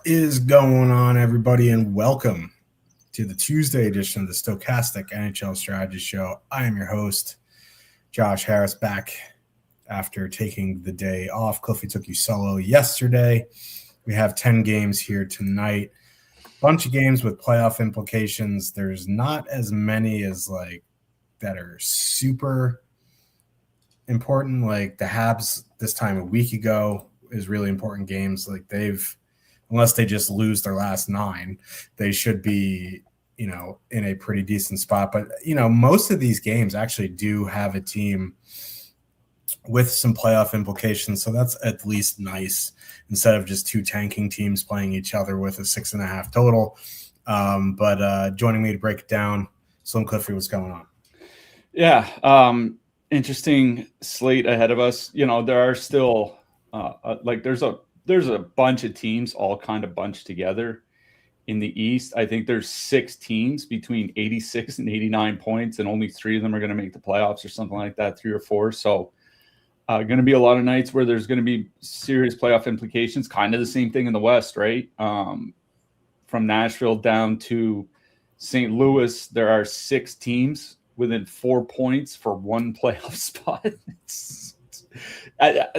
is going on, everybody, and welcome to the Tuesday edition of the Stokastic NHL Strategy Show. I am your host, Josh Harris, back after taking the day off. Cliffy took you solo yesterday. We have 10 games here tonight. Bunch of games with playoff implications. There's not as many as that are super important. Like the Habs this time a week ago is really important games. Like unless they just lose their last 9, they should be, in a pretty decent spot. But, most of these games actually do have a team with some playoff implications. So that's at least nice instead of just 2 tanking teams playing each other with a 6.5 total. But joining me to break it down, Slim Cliffy, what's going on? Yeah. Interesting slate ahead of us. There are still there's a bunch of teams all kind of bunched together in the East. I think there's 6 teams between 86 and 89 points, and only 3 of them are going to make the playoffs or something like that, 3 or 4. So going to be a lot of nights where there's going to be serious playoff implications. Kind of the same thing in the West, right? From Nashville down to St. Louis, there are 6 teams within 4 points for 1 playoff spot.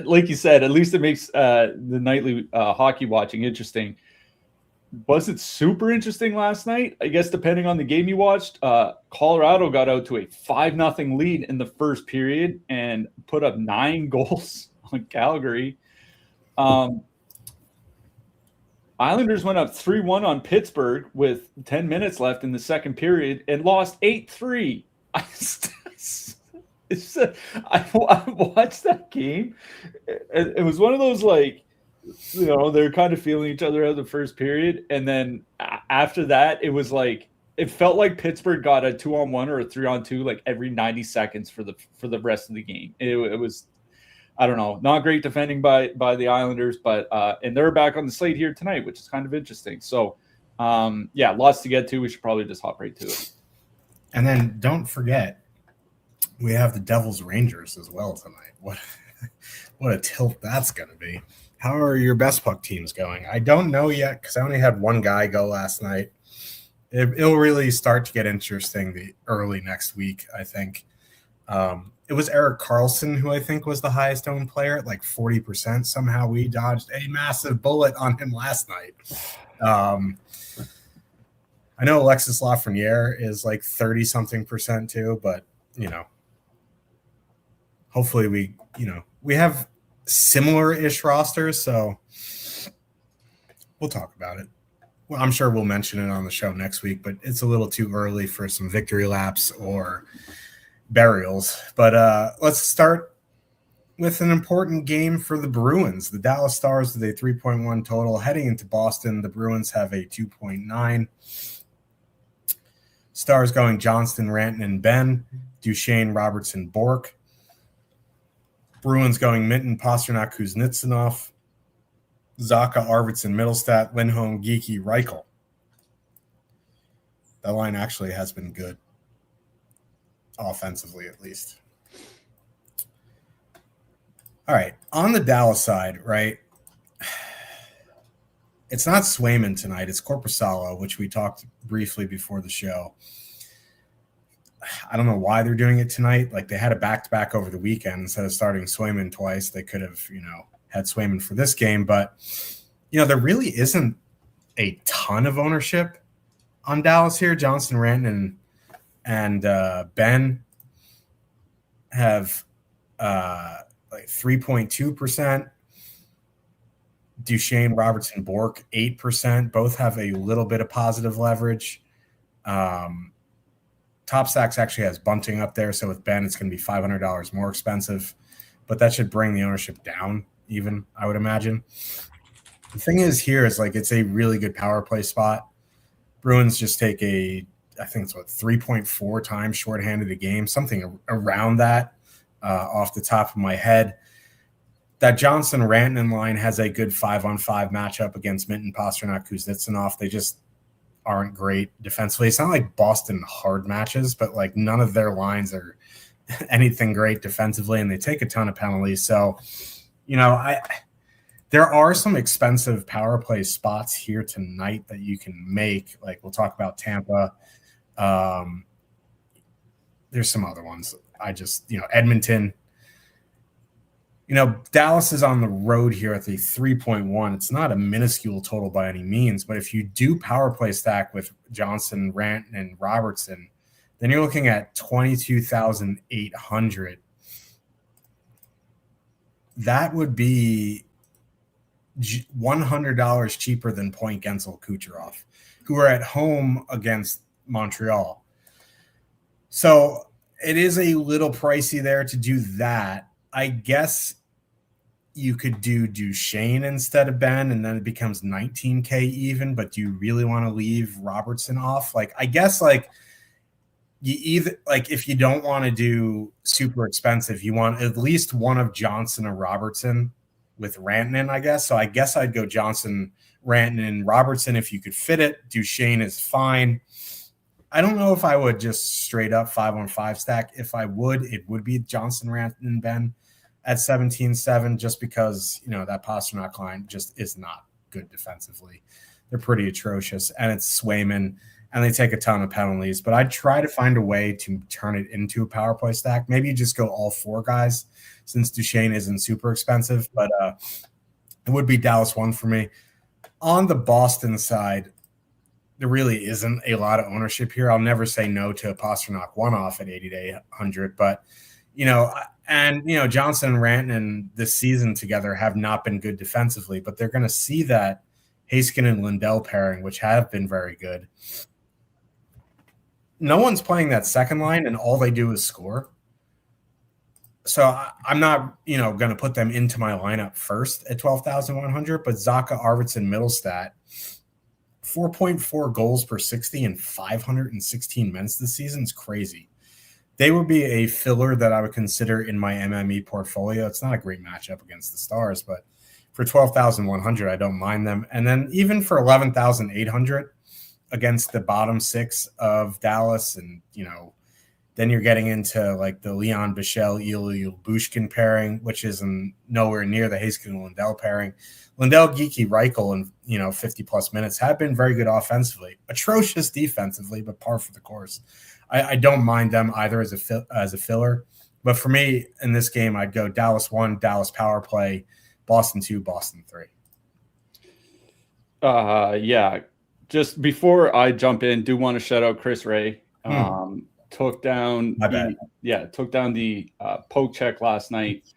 Like you said, at least it makes the nightly hockey watching interesting. Wasn't super interesting last night, I guess, depending on the game you watched. Colorado got out to a 5-0 lead in the first period and put up 9 goals on Calgary. Islanders went up 3-1 on Pittsburgh with 10 minutes left in the second period and lost 8-3. I watched that game. It was one of those, they're kind of feeling each other out of the first period. And then after that, it was it felt like Pittsburgh got a 2-on-1 or a 3-on-2 every 90 seconds for the rest of the game. It was, I don't know, not great defending by the Islanders, but and they're back on the slate here tonight, which is kind of interesting. So, lots to get to. We should probably just hop right to it. And then don't forget, we have the Devils Rangers as well tonight. What a tilt that's going to be. How are your best puck teams going? I don't know yet because I only had one guy go last night. It'll really start to get interesting the early next week, I think. It was Erik Karlsson who I think was the highest owned player at 40%. Somehow we dodged a massive bullet on him last night. I know Alexis Lafreniere is 30-something% too, but, hopefully we have similar-ish rosters, so we'll talk about it. Well, I'm sure we'll mention it on the show next week, but it's a little too early for some victory laps or burials. But let's start with an important game for the Bruins. The Dallas Stars with a 3.1 total. Heading into Boston, the Bruins have a 2.9. Stars going Johnston, Rantanen, Ben, Duchesne, Robertson, Bork. Bruins going Minton, Pasternak, Kuznetsov, Zacha, Arvidsson, Middlestat, Lindholm, Geeky, Reichel. That line actually has been good, offensively at least. All right, on the Dallas side, right, it's not Swayman tonight. It's Korpisalo, which we talked briefly before the show. I don't know why they're doing it tonight. They had a back-to-back over the weekend. Instead of starting Swayman twice, they could have, had Swayman for this game. But, there really isn't a ton of ownership on Dallas here. Johnston, Rantanen, and Ben have 3.2%. Duchesne, Robertson, Bork, 8%. Both have a little bit of positive leverage. Top Stacks actually has bunting up there, so with Ben, it's going to be $500 more expensive, but that should bring the ownership down even, I would imagine. The thing is here is it's a really good power play spot. Bruins just take I think it's 3.4 times shorthanded a game, something around that off the top of my head. That Johnson-Rantanen line has a good 5-on-5 matchup against Minton, Pasternak, Kuznetsov. They just aren't great defensively. It's not like Boston hard matches, but none of their lines are anything great defensively, and they take a ton of penalties. So, There are some expensive power play spots here tonight that you can make. Like we'll talk about Tampa. There's some other ones. Edmonton. Dallas is on the road here at the 3.1. It's not a minuscule total by any means, but if you do power play stack with Johnson, Rantanen, and Robertson, then you're looking at 22,800. That would be $100 cheaper than Point Gensel Kucherov, who are at home against Montreal. So it is a little pricey there to do that. I guess you could do Duchesne instead of Ben, and then it becomes 19K even, but do you really want to leave Robertson off? I guess you either if you don't want to do super expensive, you want at least one of Johnson or Robertson with Rantanen, I guess. So I guess I'd go Johnson, Rantanen, Robertson if you could fit it. Duchesne is fine. I don't know if I would just straight up 5-on-5 stack. If I would, it would be Johnson, Rantanen, Ben at 17-7, just because that Pastrnak line just is not good defensively. They're pretty atrocious, and it's Swayman, and they take a ton of penalties. But I'd try to find a way to turn it into a power play stack. Maybe you just go all four guys, since Duchesne isn't super expensive. But it would be Dallas 1 for me. On the Boston side, there really isn't a lot of ownership here. I'll never say no to a Pastrnak one-off at 8,800, but Johnson and Rantanen this season together have not been good defensively, but they're going to see that Heiskanen and Lindell pairing, which have been very good. No one's playing that second line, and all they do is score. So I'm not, going to put them into my lineup first at 12,100, but Zacha, Arvidsson, Middlestat, 4.4 goals per 60 in 516 minutes this season is crazy. They would be a filler that I would consider in my MME portfolio. It's not a great matchup against the Stars, but for 12,100, I don't mind them. And then even for 11,800 against the bottom six of Dallas, and then you're getting into the Leon Bichelle, Ilya Bushkin pairing, which is nowhere near the Heiskanen Lindell pairing. Lindell, Geeky, Reichel, and 50 plus minutes have been very good offensively, atrocious defensively, but par for the course. I don't mind them either as a filler, but for me in this game, I'd go Dallas 1, Dallas power play, Boston 2, Boston 3. Yeah. Just before I jump in, do want to shout out Chris Ray. Took down the poke check last night.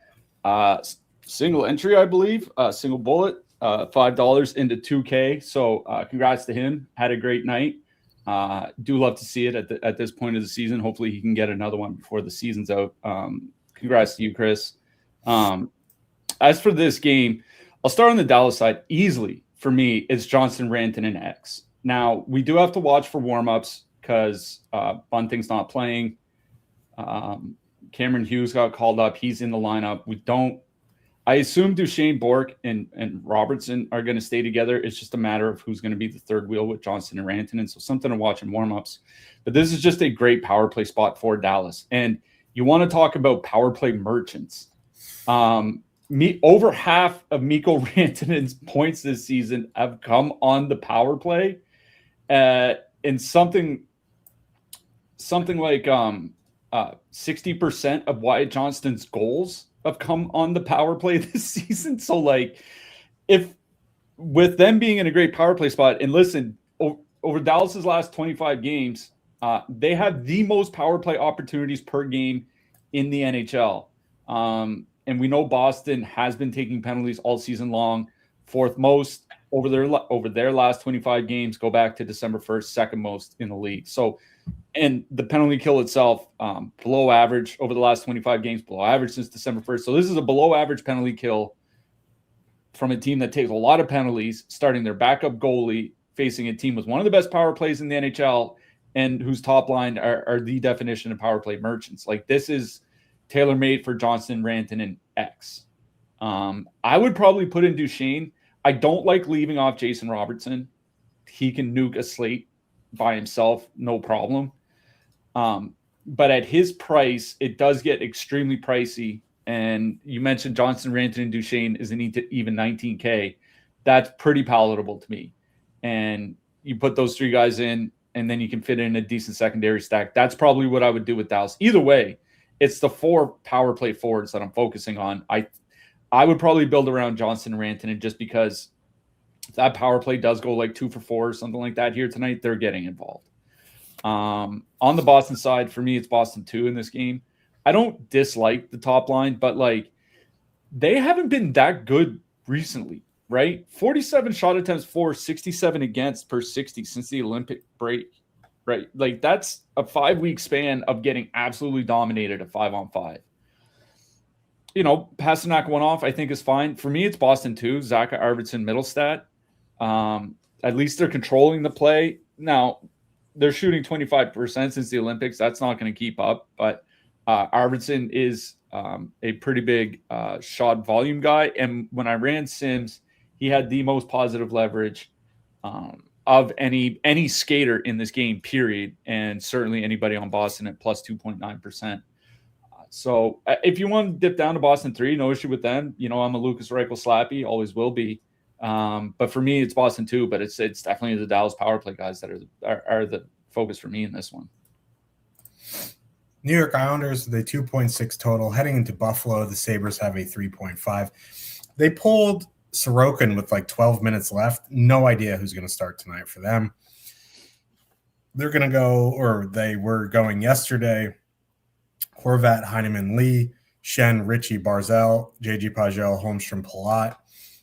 Single entry, I believe, single bullet, $5 into 2K. So congrats to him. Had a great night. Do love to see it at this point of the season. Hopefully he can get another one before the season's out. Congrats to you, Chris. As for this game, I'll start on the Dallas side. Easily for me, it's Johnson, Rantanen, and X. Now we do have to watch for warmups because Bunting's not playing. Cameron Hughes got called up. He's in the lineup. I assume Duchesne, Bork, and Robertson are going to stay together. It's just a matter of who's going to be the third wheel with Johnson and Rantanen. So something to watch in warmups. But this is just a great power play spot for Dallas. And you want to talk about power play merchants. Over half of Mikko Rantanen's points this season have come on the power play. And something like 60% of Wyatt Johnston's goals have come on the power play this season. So if with them being in a great power play spot, and listen, over Dallas's last 25 games, they have the most power play opportunities per game in the NHL. And we know Boston has been taking penalties all season long, fourth most over their last 25 games. Go back to December 1st, second most in the league. So, and the penalty kill itself, below average over the last 25 games, below average since December 1st. So this is a below average penalty kill from a team that takes a lot of penalties, starting their backup goalie, facing a team with one of the best power plays in the NHL and whose top line are the definition of power play merchants. This is tailor-made for Johnson, Rantanen, and X. I would probably put in Duchesne. I don't like leaving off Jason Robertson. He can nuke a slate by himself, no problem. But at his price, it does get extremely pricey and you mentioned Johnson, Rantanen, and Duchesne is even 19K. That's pretty palatable to me. And you put those three guys in, and then you can fit in a decent secondary stack. That's probably what I would do with Dallas. Either way, it's the 4 power play forwards that I'm focusing on. I would probably build around Johnson and Rantanen just because if that power play does go like 2 for 4 or something like that here tonight, they're getting involved. On the Boston side, for me, it's Boston 2 in this game. I don't dislike the top line, but like they haven't been that good recently, right? 47 shot attempts for, 67 against per 60 since the Olympic break, right? Like that's a 5-week span of getting absolutely dominated at 5-on-5. You know, Pasternak one off, I think is fine. For me, it's Boston 2, Zaka, Arvidsson, Middlestat. At least they're controlling the play. Now, they're shooting 25% since the Olympics. That's not going to keep up, but Arvidsson is a pretty big shot volume guy. And when I ran Sims, he had the most positive leverage of any skater in this game, period. And certainly anybody on Boston at plus 2.9%. So if you want to dip down to Boston 3, no issue with them. You know, I'm a Lucas Reichel slappy, always will be. But for me, it's Boston 2, but it's definitely the Dallas power play guys that are the focus for me in this one. New York Islanders, the 2.6 total. Heading into Buffalo, the Sabres have a 3.5. They pulled Sorokin with like 12 minutes left. No idea who's going to start tonight for them. They're going to go, or they were going yesterday, Horvat, Heineman, Lee, Shen, Ritchie, Barzell, JG Pajot, Holmstrom, Palat.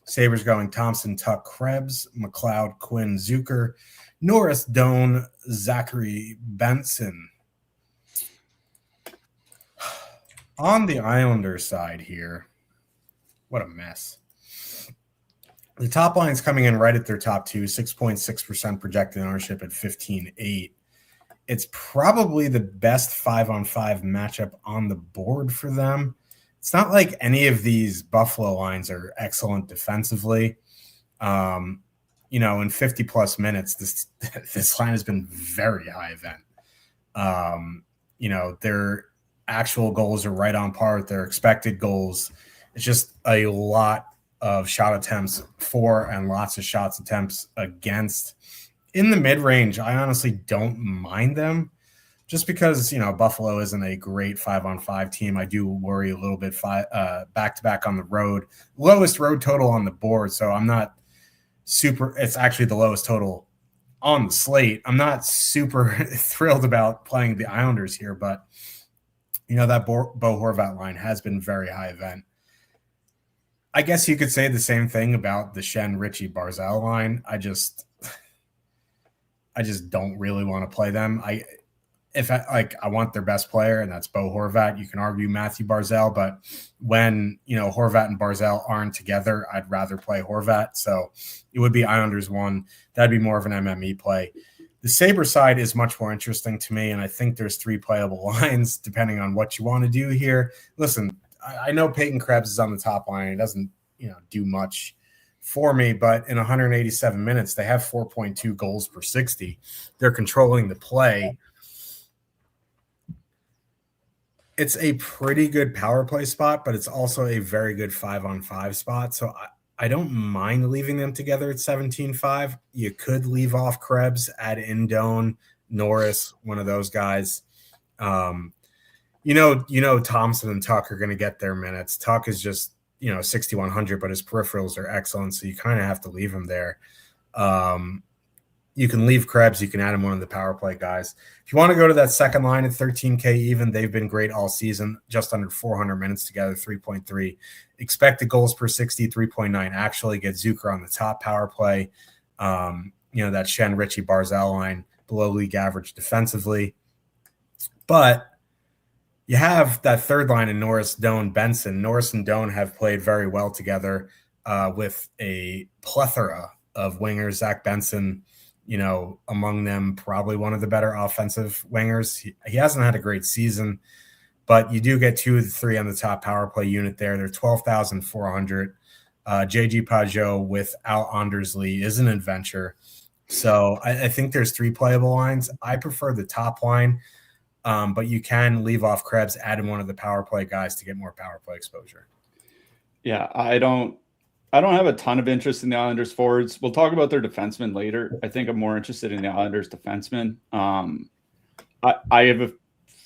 Sabres going Thompson, Tuck, Krebs, McLeod, Quinn, Zucker, Norris, Doan, Zachary, Benson. On the Islanders side here, what a mess. The top line's coming in right at their top 2, 6.6% projected ownership at 15.8. It's probably the best 5-on-5 matchup on the board for them. It's not like any of these Buffalo lines are excellent defensively. You know, in 50-plus minutes, this line has been very high event. You know, their actual goals are right on par with their expected goals. It's just a lot of shot attempts for and lots of shots attempts against. In the mid-range, I honestly don't mind them just because, you know, Buffalo isn't a great 5-on-5 team. I do worry a little bit back-to-back on the road. Lowest road total on the board, so I'm not super – it's actually the lowest total on the slate. I'm not super thrilled about playing the Islanders here, but, you know, that Bo Horvat line has been very high event. I guess you could say the same thing about the Shen, Ritchie, Barzell line. I just don't really want to play them. I want their best player, and that's Bo Horvat. You can argue Matthew Barzell, but when, you know, Horvat and Barzell aren't together, I'd rather play Horvat. So it would be Islanders 1. That'd be more of an MME play. The Sabre side is much more interesting to me, and I think there's 3 playable lines depending on what you want to do here. Listen, I know Peyton Krebs is on the top line. He doesn't, you know, do much for me, but in 187 minutes, they have 4.2 goals per 60. They're controlling the play. It's a pretty good power play spot, but it's also a very good 5-on-5 spot. So I don't mind leaving them together at 17.5. You could leave off Krebs, add in Doan, Norris, one of those guys. You know, Thompson and Tuck are going to get their minutes. Tuck is just, you know, 6,100, but his peripherals are excellent, so you kind of have to leave him there. You can leave Krebs. You can add him one of the power play guys. If you want to go to that second line at 13K even, they've been great all season, just under 400 minutes together, 3.3. Expected goals per 60, 3.9. Actually get Zucker on the top power play. You know, that Shen, Ritchie, Barzell line, below league average defensively. But you have that third line in Norris, Doan, Benson. Norris and Doan have played very well together with a plethora of wingers. Zach Benson, you know, among them, probably one of the better offensive wingers. He hasn't had a great season, but you do get 2 of the 3 on the top power play unit there. They're 12,400. JG Pajot without Andersley is an adventure. So I think there's 3 playable lines. I prefer the top line. But you can leave off Krebs, add in one of the power play guys to get more power play exposure. Yeah, I don't have a ton of interest in the Islanders forwards. We'll talk about their defensemen later. I think I'm more interested in the Islanders defensemen. I have a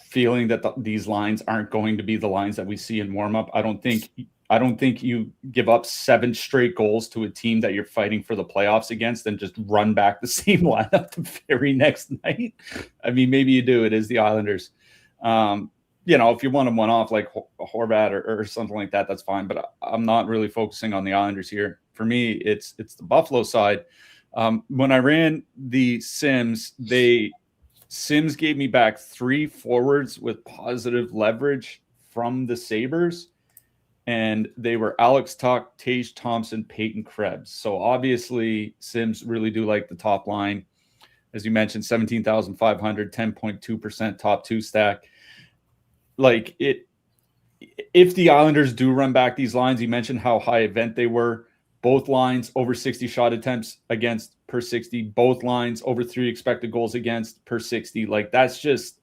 feeling that these lines aren't going to be the lines that we see in warmup. I don't think you give up 7 straight goals to a team that you're fighting for the playoffs against and just run back the same lineup the very next night. I mean, maybe you do. It is the Islanders. If you want to one-off like Horvat or something like that, that's fine. But I'm not really focusing on the Islanders here. For me, it's the Buffalo side. When I ran the Sims gave me back 3 forwards with positive leverage from the Sabres. And they were Alex Tuch, Tage Thompson, Peyton Krebs. So obviously, Sims really do like the top line. As you mentioned, 17,500, 10.2% top 2 stack. Like it, if the Islanders do run back these lines, you mentioned how high event they were. Both lines over 60 shot attempts against per 60. Both lines over 3 expected goals against per 60. Like that's just.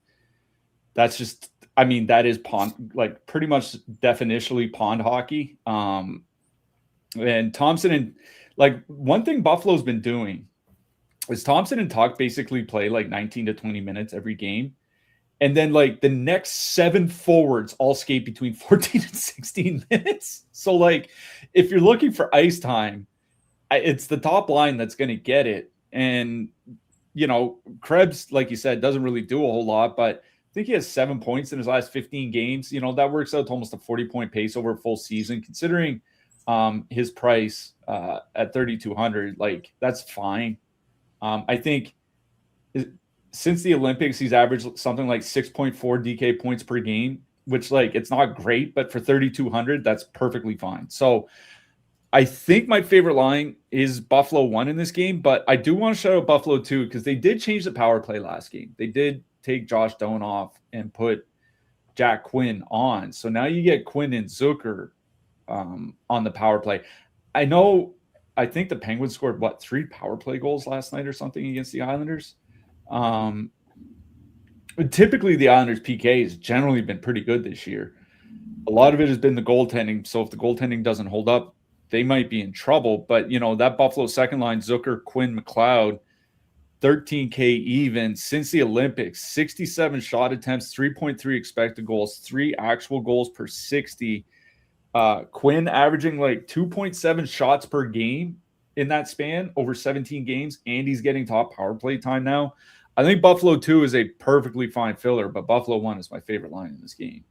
I mean, that is pond, like pretty much definitionally pond hockey. And Thompson and like one thing Buffalo's been doing is Thompson and Tuch basically play like 19 to 20 minutes every game. And then like the next 7 forwards all skate between 14 and 16 minutes. So like if you're looking for ice time, it's the top line that's going to get it. And, Krebs, like you said, doesn't really do a whole lot, but I think he has 7 points in his last 15 games. That works out to almost a 40-point pace over a full season, considering his price at 3,200. Like, that's fine. I think since the Olympics, he's averaged something like 6.4 DK points per game, which, like, it's not great, but for 3,200, that's perfectly fine. So I think my favorite line is Buffalo 1 in this game, but I do want to shout out Buffalo 2 because they did change the power play last game. They did take Josh Doan off and put Jack Quinn on. So now you get Quinn and Zucker on the power play. I think the Penguins scored 3 power play goals last night or something against the Islanders. Typically the Islanders PK has generally been pretty good this year. A lot of it has been the goaltending. So if the goaltending doesn't hold up, they might be in trouble. But that Buffalo second line, Zucker, Quinn, McLeod, 13K even since the Olympics, 67 shot attempts, 3.3 expected goals, 3 actual goals per 60. Quinn averaging like 2.7 shots per game in that span over 17 games, and he's getting top power play time now. I think Buffalo 2 is a perfectly fine filler, but Buffalo 1 is my favorite line in this game.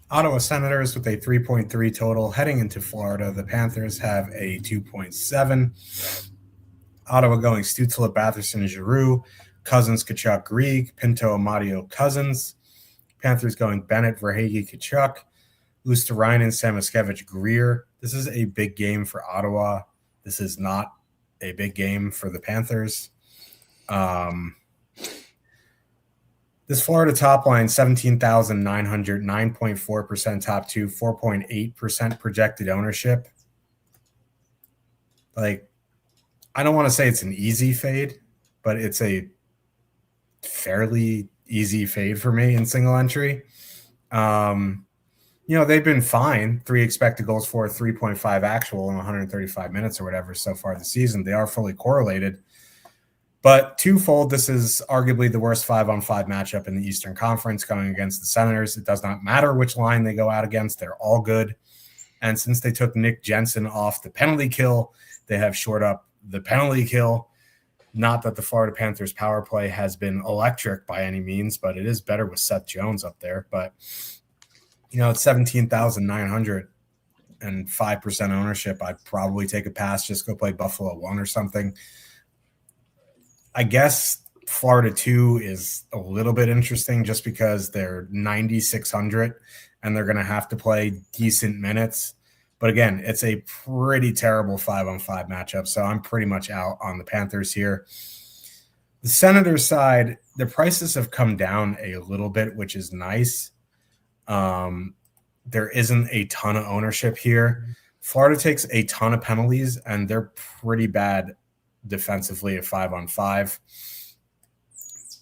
Ottawa Senators with a 3.3 total heading into Florida. The Panthers have a 2.7. Ottawa going Stützle, Batherson, Giroux, Cousins, Kachuk, Grieg, Pinto, Amadio, Cousins. Panthers going Bennett, Verhaeghe, Kachuk, Luostarinen, Samoskevich, Greer. This is a big game for Ottawa. This is not a big game for the Panthers. This Florida top line, 17,900, 9.4% top 2, 4.8% projected ownership. Like, I don't want to say it's an easy fade, but it's a fairly easy fade for me in single entry. They've been fine. 3 expected goals for 3.5 actual in 135 minutes or whatever so far this season. They are fully correlated. But twofold, this is arguably the worst 5-on-5 matchup in the Eastern Conference going against the Senators. It does not matter which line they go out against. They're all good. And since they took Nick Jensen off the penalty kill, they have shored up the penalty kill. Not that the Florida Panthers power play has been electric by any means, but it is better with Seth Jones up there. But, it's 17,900 and 5% ownership. I'd probably take a pass, just go play Buffalo 1 or something. I guess Florida 2 is a little bit interesting just because they're 9,600 and they're going to have to play decent minutes. But again, it's a pretty terrible 5-on-5 matchup, so I'm pretty much out on the Panthers here. The Senators side, the prices have come down a little bit, which is nice. There isn't a ton of ownership here. Florida takes a ton of penalties, and they're pretty bad defensively at 5-on-5.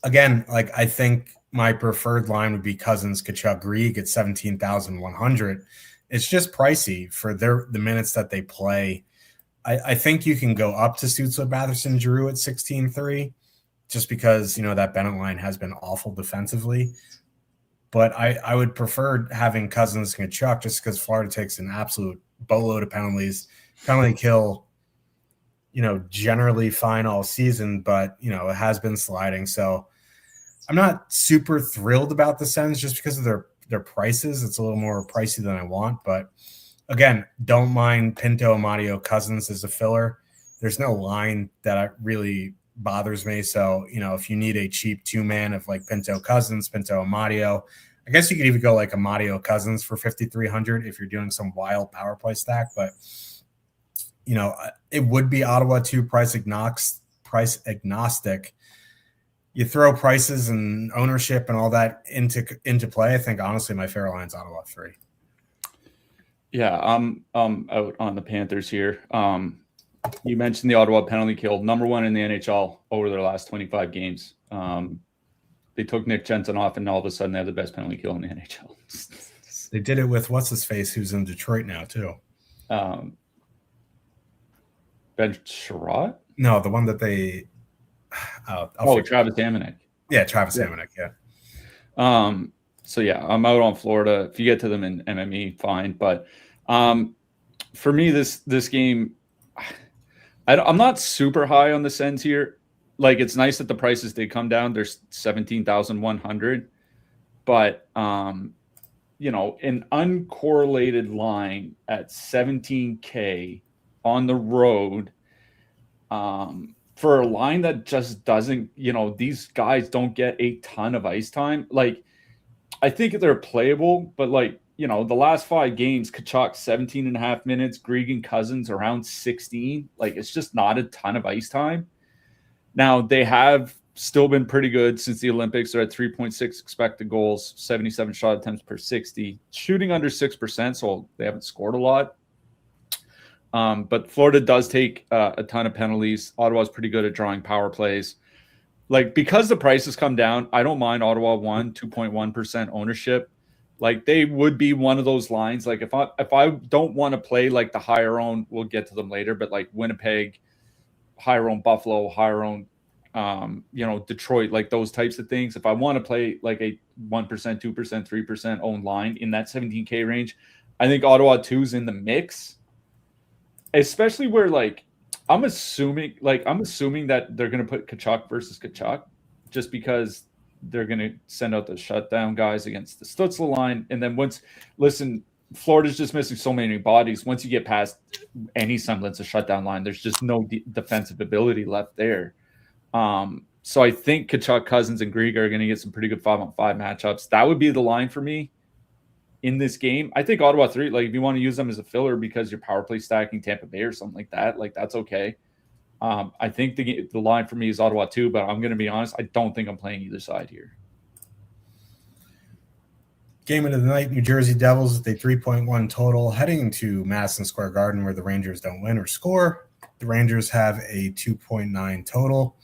Again, I think my preferred line would be Cousins, Kachuk, Grieg at 17,100. It's just pricey for the minutes that they play. I think you can go up to Stützle, Batherson, Giroux at 16-3 just because, that Bennett line has been awful defensively. But I would prefer having Cousins and Kachuk just because Florida takes an absolute boatload of penalties. Penalty kill, generally fine all season, but, it has been sliding. So I'm not super thrilled about the Sens just because of their prices. It's a little more pricey than I want, but again, don't mind Pinto, Amadio, Cousins as a filler. There's no line that really bothers me. So, if you need a cheap two-man of like Pinto, Cousins, Pinto, Amadio, I guess you could even go like Amadio, Cousins for 5,300 if you're doing some wild power play stack. But, it would be Ottawa 2 price agnostic. You throw prices and ownership and all that into play. I think, honestly, my favorite line is Ottawa 3. Yeah, I'm out on the Panthers here. You mentioned the Ottawa penalty kill, number 1 in the NHL over their last 25 games. They took Nick Jensen off, and all of a sudden they have the best penalty kill in the NHL. They did it with what's-his-face, who's in Detroit now, too. Ben Sherratt? No, the one that they Travis Hamonic. Yeah, Travis Hamonic, yeah. So, yeah, I'm out on Florida. If you get to them in MME, fine. But for me, this game, I'm not super high on the Sens here. Like, it's nice that the prices did come down. There's 17,100. But, an uncorrelated line at 17K on the road for a line that just doesn't, these guys don't get a ton of ice time. Like, I think they're playable, but the last 5 games, Kachuk 17.5 minutes, Grieg and Cousins around 16. Like, it's just not a ton of ice time. Now, they have still been pretty good since the Olympics. They're at 3.6 expected goals, 77 shot attempts per 60, shooting under 6%, so they haven't scored a lot. But Florida does take a ton of penalties. Ottawa's pretty good at drawing power plays. Like, because the prices come down, I don't mind Ottawa 2.1% ownership. Like, they would be one of those lines. Like, if I don't want to play like the higher owned, we'll get to them later, but like Winnipeg, higher owned Buffalo, higher owned, Detroit, like those types of things. If I want to play like a 1%, 2%, 3% owned line in that 17K range, I think Ottawa 2 is in the mix, especially where like, I'm assuming that they're going to put Kachuk versus Kachuk just because they're going to send out the shutdown guys against the Stützle line. And then Florida's just missing so many bodies. Once you get past any semblance of shutdown line, there's just no defensive ability left there. So I think Kachuk, Cousins, and Grieg are going to get some pretty good 5-on-5 matchups. That would be the line for me in this game. I think Ottawa 3, like if you want to use them as a filler because you're power play stacking Tampa Bay or something like that, like that's okay. I think the line for me is Ottawa 2, but I'm going to be honest, I don't think I'm playing either side here. Game of the night, New Jersey Devils with a 3.1 total heading to Madison Square Garden where the Rangers don't win or score. The Rangers have a 2.9 total.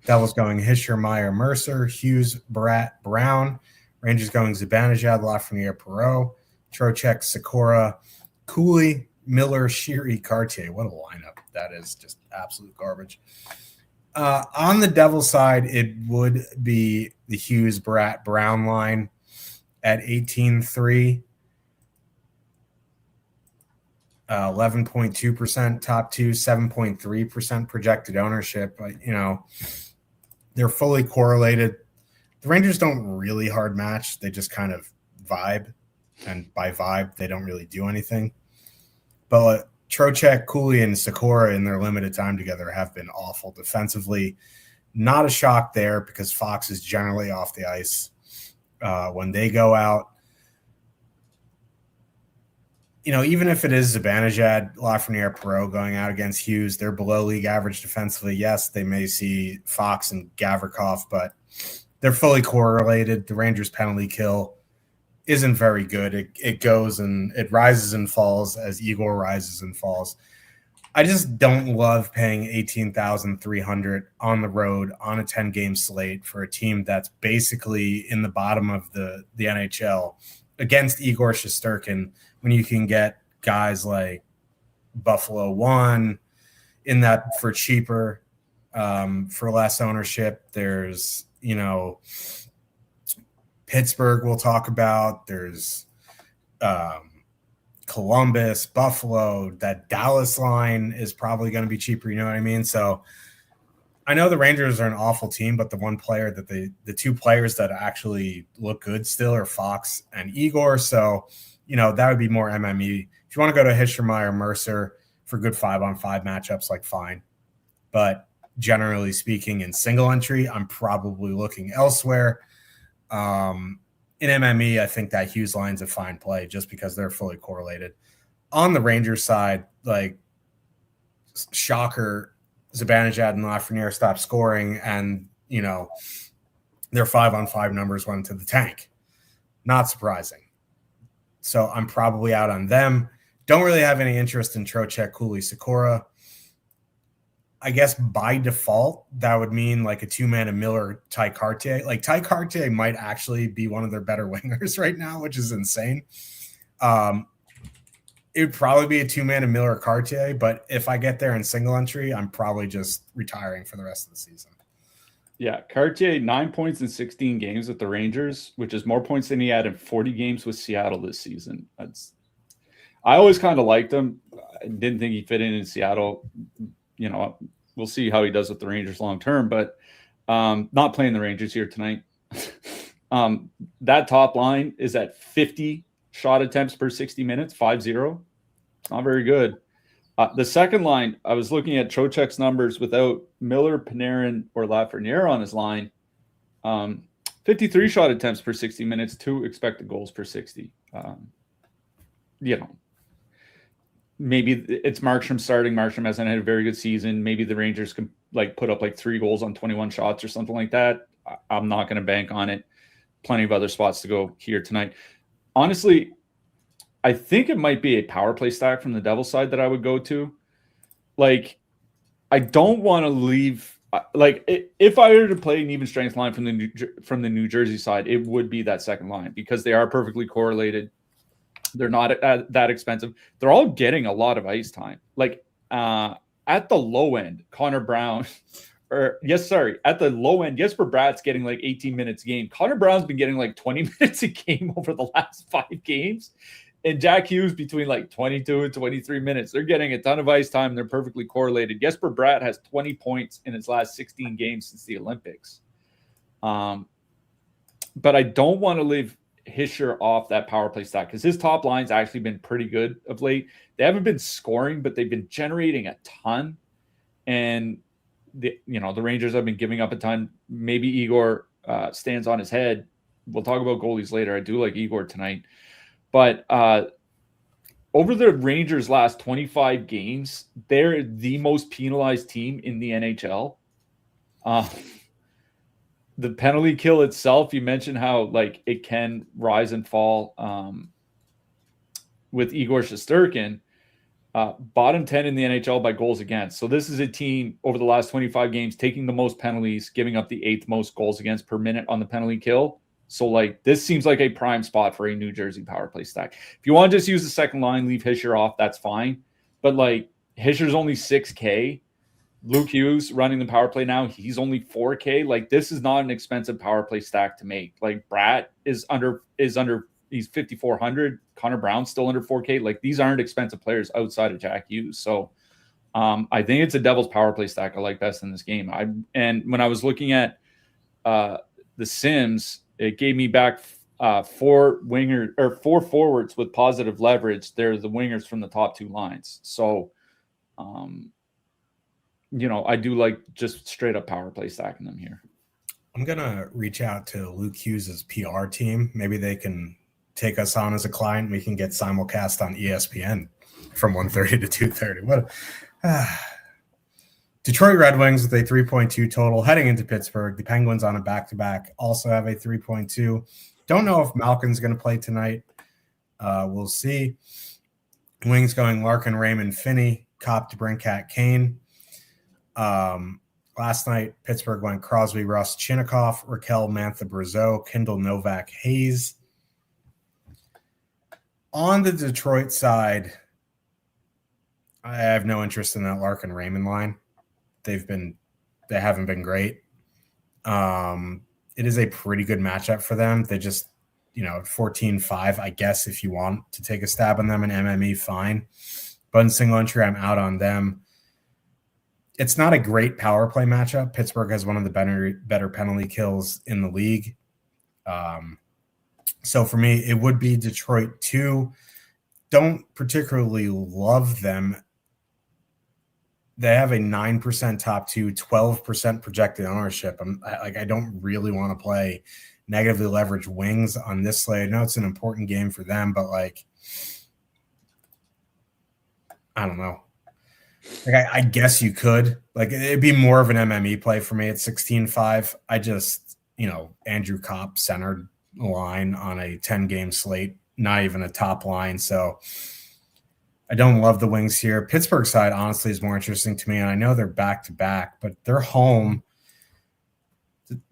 Devils going Hischier, Meyer, Mercer, Hughes, Barat, Brown. Rangers going Zibanejad, Lafreniere, Perreault, Trocheck, Sikora, Cooley, Miller, Sheary, Cartier. What a lineup. That is just absolute garbage. On the Devils side, it would be the Hughes, Barat, Brown line at 18-3. 11.2% top 2, 7.3% projected ownership. But, they're fully correlated. The Rangers don't really hard match. They just kind of vibe. And by vibe, they don't really do anything. But Trocheck, Cooley, and Sikora in their limited time together have been awful defensively. Not a shock there because Fox is generally off the ice when they go out. Even if it is Zibanejad, Lafreniere, Perreault going out against Hughes, they're below league average defensively. Yes, they may see Fox and Gavrikov, but they're fully correlated. The Rangers' penalty kill isn't very good. It goes and it rises and falls as Igor rises and falls. I just don't love paying $18,300 on the road on a 10-game slate for a team that's basically in the bottom of the NHL against Igor Shesterkin when you can get guys like Buffalo One in that for cheaper, for less ownership. There's, Pittsburgh we'll talk about. There's Columbus, Buffalo. That Dallas line is probably going to be cheaper. You know what I mean? So I know the Rangers are an awful team, but the two players that actually look good still are Fox and Igor. So, that would be more MME. If you want to go to Hischermeyer, Mercer for good 5-on-5 matchups, like fine. But generally speaking, in single entry, I'm probably looking elsewhere. In MME, I think that Hughes line's a fine play just because they're fully correlated. On the Rangers side, like, shocker, Zibanejad and Lafreniere stopped scoring, and, their 5-on-5 numbers went to the tank. Not surprising. So I'm probably out on them. Don't really have any interest in Trocheck, Cooley, Sikora. I guess by default, that would mean like a two-man and Miller, Ty Cartier. Like, Ty Cartier might actually be one of their better wingers right now, which is insane. It would probably be a two-man and Miller Cartier, but if I get there in single entry, I'm probably just retiring for the rest of the season. Yeah, Cartier, 9 points in 16 games with the Rangers, which is more points than he had in 40 games with Seattle this season. I always kind of liked him. I didn't think he fit in Seattle. We'll see how he does with the Rangers long term, but not playing the Rangers here tonight. That top line is at 50 shot attempts per 60 minutes, 5-0. Not very good. The second line, I was looking at Trocheck's numbers without Miller, Panarin, or Lafreniere on his line. 53 shot attempts per 60 minutes, 2 expected goals per 60. Maybe it's Markstrom starting. Markstrom hasn't had a very good season. Maybe the Rangers can put up 3 goals on 21 shots or something like that. I'm not going to bank on it. Plenty of other spots to go here tonight. Honestly, I think it might be a power play stack from the Devils side that I would go to. I don't want to leave. If I were to play an even strength line from the New Jersey side, it would be that second line because they are perfectly correlated. They're not that expensive. They're all getting a lot of ice time. At the low end, Connor Brown, at the low end, Jesper Bratt's getting 18 minutes a game. Connor Brown's been getting 20 minutes a game over the last 5 games. And Jack Hughes between 22 and 23 minutes. They're getting a ton of ice time. They're perfectly correlated. Jesper Bratt has 20 points in his last 16 games since the Olympics. But I don't want to leave Hischer off that power play stack because his top line's actually been pretty good of late. They haven't been scoring, but they've been generating a ton. And the Rangers have been giving up a ton. Maybe Igor stands on his head. We'll talk about goalies later. I do like Igor tonight. But over the Rangers' last 25 games, they're the most penalized team in the NHL. The penalty kill itself, you mentioned how it can rise and fall with Igor Shesterkin. Bottom 10 in the NHL by goals against. So this is a team over the last 25 games taking the most penalties, giving up the 8th most goals against per minute on the penalty kill. So this seems like a prime spot for a New Jersey power play stack. If you want to just use the second line, leave Hischer off, that's fine. But Hischer's only $6K. Luke Hughes running the power play now, he's only $4K. This is not an expensive power play stack to make. Bratt is under he's $5,400. Connor Brown's still under $4K. These aren't expensive players outside of Jack Hughes. So I think it's a Devils power play stack I like best in this game. And when I was looking at the Sims, it gave me back 4 forwards with positive leverage. They're the wingers from the top 2 lines. So, I do like just straight up power play stacking them here. I'm going to reach out to Luke Hughes' PR team. Maybe they can take us on as a client. We can get simulcast on ESPN from 1:30 to 2:30. Detroit Red Wings with a 3.2 total heading into Pittsburgh. The Penguins on a back-to-back also have a 3.2. Don't know if Malkin's going to play tonight. We'll see. Wings going Larkin, Raymond, Finney. Cop, DeBrincat, Kane. Last night, Pittsburgh went Crosby, Russ, Chinnikov, Raquel, Mantha, Brazeau, Kindle, Novak, Hayes. On the Detroit side, I have no interest in that Larkin Raymond line. They haven't been great. It is a pretty good matchup for them. They just, 14-5, I guess, if you want to take a stab on them in MME, fine. But in single entry, I'm out on them. It's not a great power play matchup. Pittsburgh has one of the better penalty kills in the league. So for me, it would be Detroit 2. Don't particularly love them. They have a 9% top 2, 12% projected ownership. I don't really want to play negatively leveraged wings on this slate. I know it's an important game for them, but I don't know. I guess you could. It'd be more of an MME play for me at 16-5. I just, Andrew Kopp centered line on a 10-game slate, not even a top line. So I don't love the wings here. Pittsburgh side, honestly, is more interesting to me. And I know they're back-to-back, but they're home.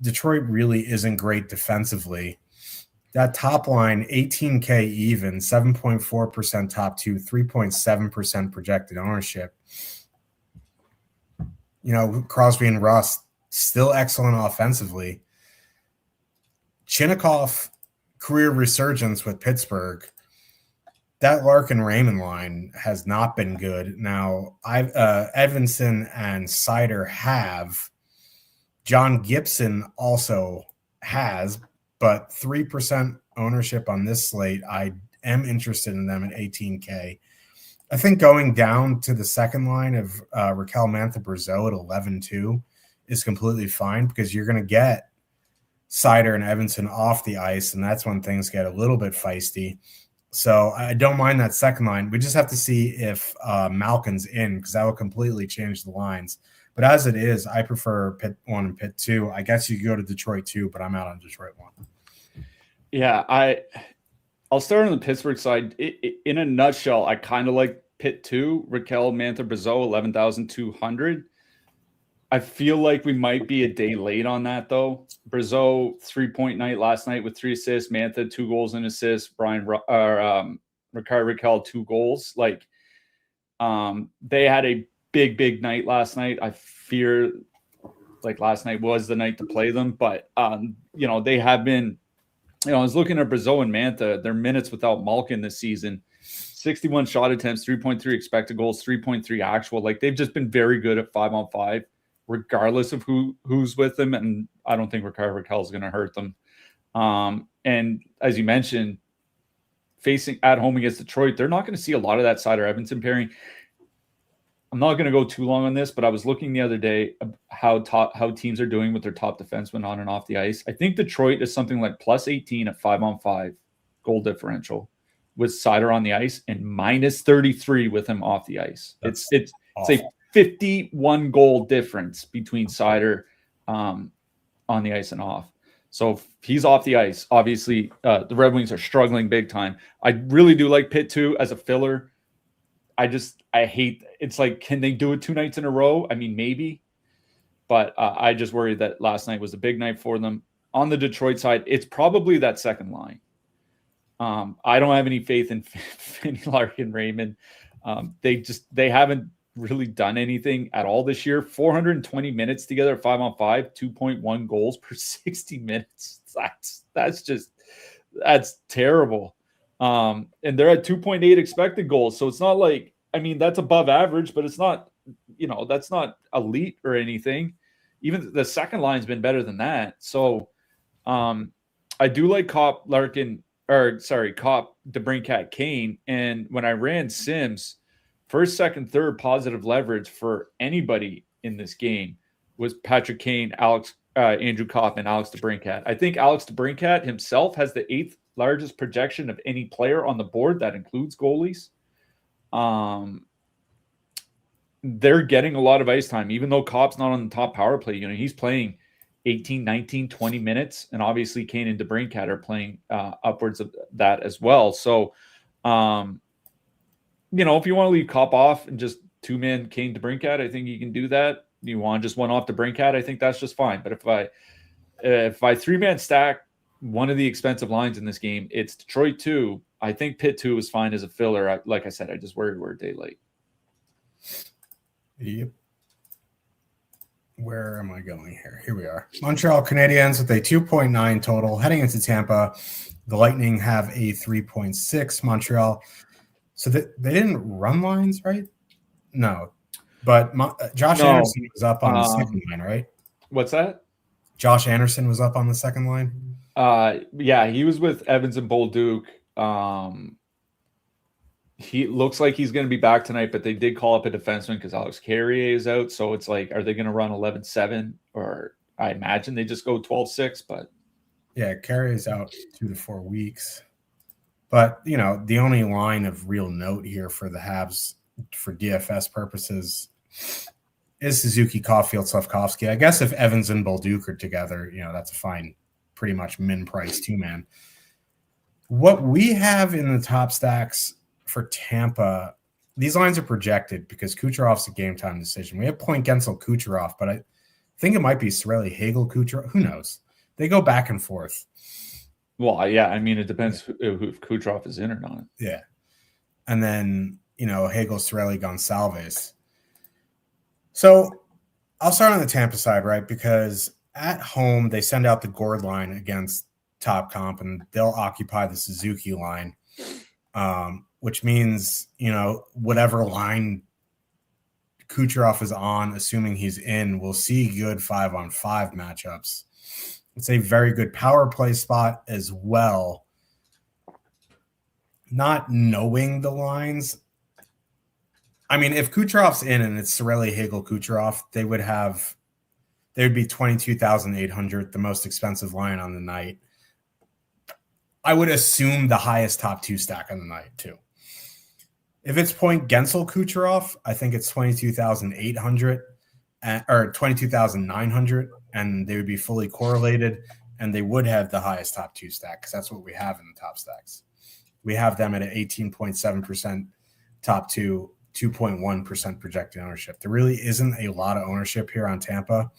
Detroit really isn't great defensively. That top line, 18K even, 7.4% top 2, 3.7% projected ownership. Crosby and Russ, still excellent offensively. Chinnikov, career resurgence with Pittsburgh. That Larkin Raymond line has not been good. Now, Edvinsson and Seider have. John Gibson also has, but 3% ownership on this slate. I am interested in them at 18K. I think going down to the second line of Raquel, Mantha, Brazeau at 11-2 is completely fine because you're going to get Seider and Edvinsson off the ice, and that's when things get a little bit feisty. So I don't mind that second line. We just have to see if Malkin's in because that will completely change the lines. But as it is, I prefer Pitt 1 and Pitt 2. I guess you could go to Detroit 2, but I'm out on Detroit 1. Yeah, I'll start on the Pittsburgh side. In a nutshell, I kind of like Pitt 2, Raquel, Mantha, Brazeau, 11,200. I feel like we might be a day late on that, though. Brazeau, 3-point night last night with 3 assists. Mantha, 2 goals and assists. Rickard Raquel, 2 goals. They had a big night last night. I fear last night was the night to play them, but they have been, I was looking at Brazeau and Mantha, their minutes without Malkin this season, 61 shot attempts, 3.3 expected goals, 3.3 actual. They've just been very good at 5-on-5, regardless of who's with them. And I don't think Rickard Raquel is going to hurt them. And as you mentioned, facing at home against Detroit, they're not going to see a lot of that Seider Edvinsson pairing. I'm not going to go too long on this, but I was looking the other day how teams are doing with their top defensemen on and off the ice. I think Detroit is something like plus 18 at 5-on-5 goal differential with Seider on the ice and minus 33 with him off the ice. It's a 51 goal difference between Seider on the ice and off. So if he's off the ice, obviously the Red Wings are struggling big time. I really do like Pitt 2 as a filler. I hate it's can they do it 2 nights in a row? I mean, maybe, but I just worry that last night was a big night for them. On the Detroit side, it's probably that second line. I don't have any faith in Finney, Larkin, Raymond. They haven't really done anything at all this year. 420 minutes together at 5-on-5, 2.1 goals per 60 minutes. That's terrible. And they're at 2.8 expected goals. So it's not that's above average, but it's not, that's not elite or anything. Even the second line's been better than that. So I do like Kopp, DeBrincat, Kane. And when I ran Sims, first, second, third positive leverage for anybody in this game was Patrick Kane, Andrew Kopp, and Alex DeBrincat. I think Alex DeBrincat himself has the 8th largest projection of any player on the board. That includes goalies. They're getting a lot of ice time, even though Kopp's not on the top power play. He's playing 18, 19, 20 minutes, and obviously Kane and DeBrincat are playing upwards of that as well. So, if you want to leave Kopp off and just 2-man Kane to Brinkat, I think you can do that. You want just one off to Brinkat, I think that's just fine. But if I 3-man stack one of the expensive lines in this game, it's Detroit 2. I think Pitt 2 is fine as a filler. Like I said, I just worried we're a day late. Yep. Where am I going here? Here we are. Montreal Canadiens with a 2.9 total. Heading into Tampa, the Lightning have a 3.6. Montreal. So they didn't run lines, right? No. But Josh Anderson was up on the second line, right? What's that? Josh Anderson was up on the second line? Yeah, he was with Evans and Bolduc. He looks like he's going to be back tonight, but they did call up a defenseman because Alex Carrier is out. So it's like, are they going to run 11-7? Or I imagine they just go 12-6, but yeah, Carrier's out 2 to 4 weeks. But, you know, the only line of real note here for the Habs for DFS purposes is Suzuki, Caulfield, Slafkovsky. I guess if Evans and Bolduc are together, you know, that's a fine, pretty much min price 2-man. What we have in the top stacks for Tampa, these lines are projected because Kucherov's a game time decision. We have Point Gensel Kucherov, but I think it might be Cirelli, Hagel, Kucherov. Who knows? They go back and forth. Well, yeah, I mean, it depends if Kucherov is in or not. Yeah. And then, you know, Hagel, Cirelli, Gonçalves. So I'll start on the Tampa side, right? Because at home, they send out the Gord line against Top Comp, and they'll occupy the Suzuki line, which means, you know, whatever line Kucherov is on, assuming he's in, we'll see good 5-on-5 matchups. It's a very good power play spot as well. Not knowing the lines, I mean, if Kucherov's in and it's Cirelli, Hagel, Kucherov, they would be 22,800, the most expensive line on the night. I would assume the highest top 2 stack on the night too. If it's Point Gensel Kucherov, I think it's 22,800 or 22,900, and they would be fully correlated, and they would have the highest top 2 stack because that's what we have in the top stacks. We have them at an 18.7% top 2, 2.1% projected ownership. There really isn't a lot of ownership here on Tampa.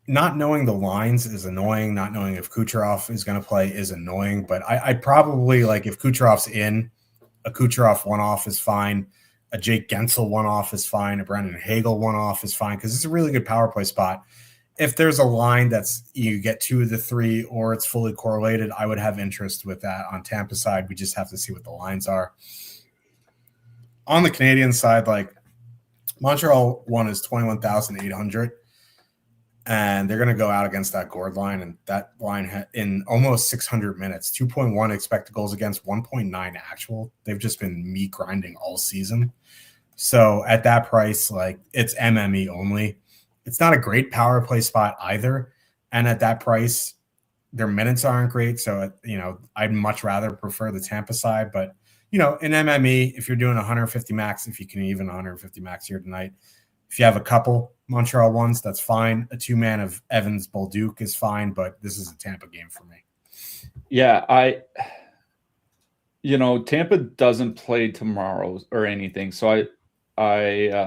Not knowing the lines is annoying. Not knowing if Kucherov is going to play is annoying. But I probably, like, if Kucherov's in, a Kucherov one-off is fine. A Jake Gensel one-off is fine. A Brendan Hagel one-off is fine because it's a really good power play spot. If there's a line that's you get 2 of the 3 or it's fully correlated, I would have interest with that on Tampa side. We just have to see what the lines are. On the Canadian side, like, Montreal one is 21,800. And they're going to go out against that Gord line, and that line in almost 600 minutes, 2.1 expected goals against, 1.9 actual. They've just been meat grinding all season. So at that price, like, it's MME only. It's not a great power play spot either. And at that price, their minutes aren't great. So, you know, I'd much rather prefer the Tampa side. But, you know, in MME, if you're doing 150 max, if you can even 150 max here tonight, if you have a couple Montreal ones, that's fine. A 2-man of Evans Bolduc is fine, but this is a Tampa game for me. Yeah, Tampa doesn't play tomorrow or anything. So I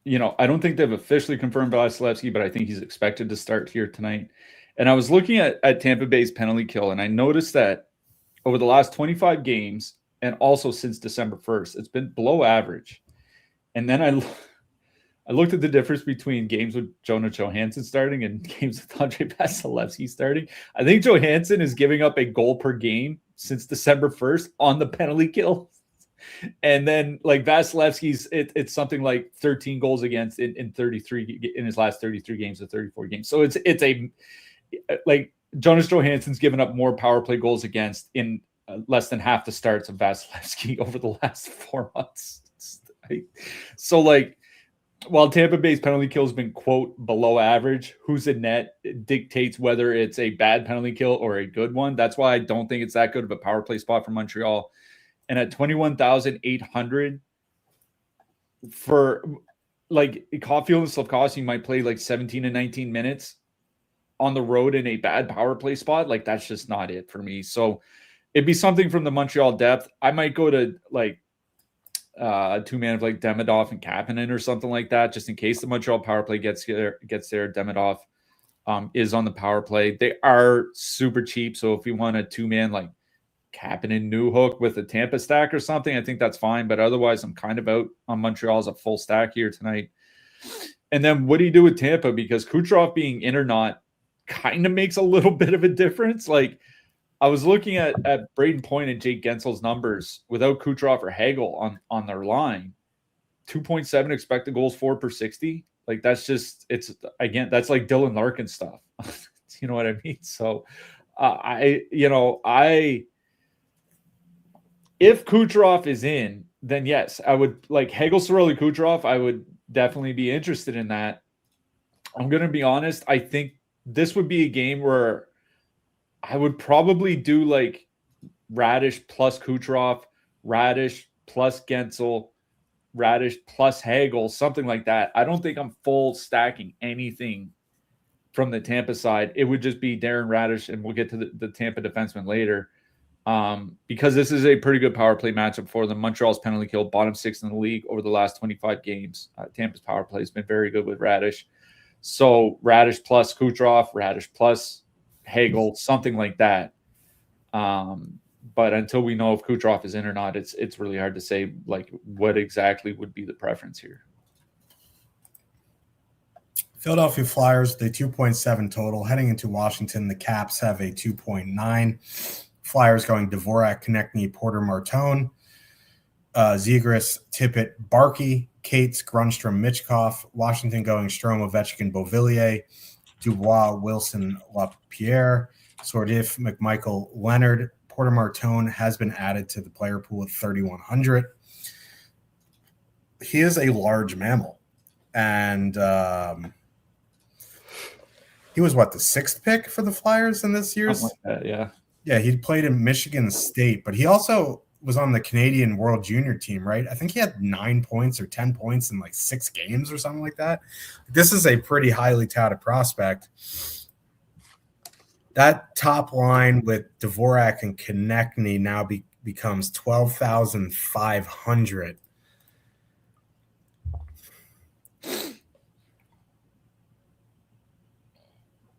don't think they've officially confirmed Vasilevsky, but I think he's expected to start here tonight. And I was looking at Tampa Bay's penalty kill, and I noticed that over the last 25 games, and also since December 1st, it's been below average. And then I looked at the difference between games with Jonas Johansson starting and games with Andrei Vasilevsky starting. I think Johansson is giving up a goal per game since December 1st on the penalty kill. And then, like, Vasilevsky's, it's something like 13 goals against in 33 in his last 33 games or 34 games. So it's a, like, Jonas Johansson's given up more power play goals against in less than half the starts of Vasilevsky over the last 4 months. So, like, while Tampa Bay's penalty kill has been, quote, below average, who's in net dictates whether it's a bad penalty kill or a good one. That's why I don't think it's that good of a power play spot for Montreal. And at 21,800 for, like, Caulfield and Slafkovsky might play like 17 and 19 minutes on the road in a bad power play spot. Like, that's just not it for me. So it'd be something from the Montreal depth. I might go to like two-man of like Demidov and Kapanen or something like that, just in case the Montreal power play gets there. Demidov is on the power play. They are super cheap, so if you want a two-man like Kapanen Newhook with a Tampa stack or something, I think that's fine. But otherwise, I'm kind of out on Montreal as a full stack here tonight. And then what do you do with Tampa? Because Kucherov being in or not kind of makes a little bit of a difference. Like, I was looking at Braden Point and Jake Gensel's numbers without Kucherov or Hagel on their line. 2.7 expected goals for per 60. Like, that's just, it's, again, that's like Dylan Larkin stuff. You know what I mean? So if Kucherov is in, then yes, I would like Hagel, Cirelli, Kucherov. I would definitely be interested in that. I'm going to be honest. I think this would be a game where I would probably do like Radish plus Kucherov, Radish plus Gensel, Radish plus Hagel, something like that. I don't think I'm full stacking anything from the Tampa side. It would just be Darren Radish, and we'll get to the Tampa defenseman later. Because this is a pretty good power play matchup for them. Montreal's penalty kill, bottom 6 in the league over the last 25 games. Tampa's power play has been very good with Radish. So Radish plus Kucherov, Radish plus Hagel, something like that. But until we know if Kucherov is in or not, it's really hard to say like what exactly would be the preference here. Philadelphia Flyers, the 2.7 total. Heading into Washington, the Caps have a 2.9. Flyers going Dvorak, Konechny, Porter, Martone, Zegras, Tippett, Barkey, Cates, Grunstrom, Michkov. Washington going Strome, Ovechkin, Beauvillier, Dubois, Wilson, LaPierre, Sordif, McMichael, Leonard. Porter Martone has been added to the player pool at 3,100. He is a large mammal, and he was the 6th pick for the Flyers in this year's. Something like that, yeah. Yeah, he played in Michigan State, but he also was on the Canadian World Junior team, right? I think he had 9 points or 10 points in like 6 games or something like that. This is a pretty highly touted prospect. That top line with Dvorak and Konechny now becomes 12,500.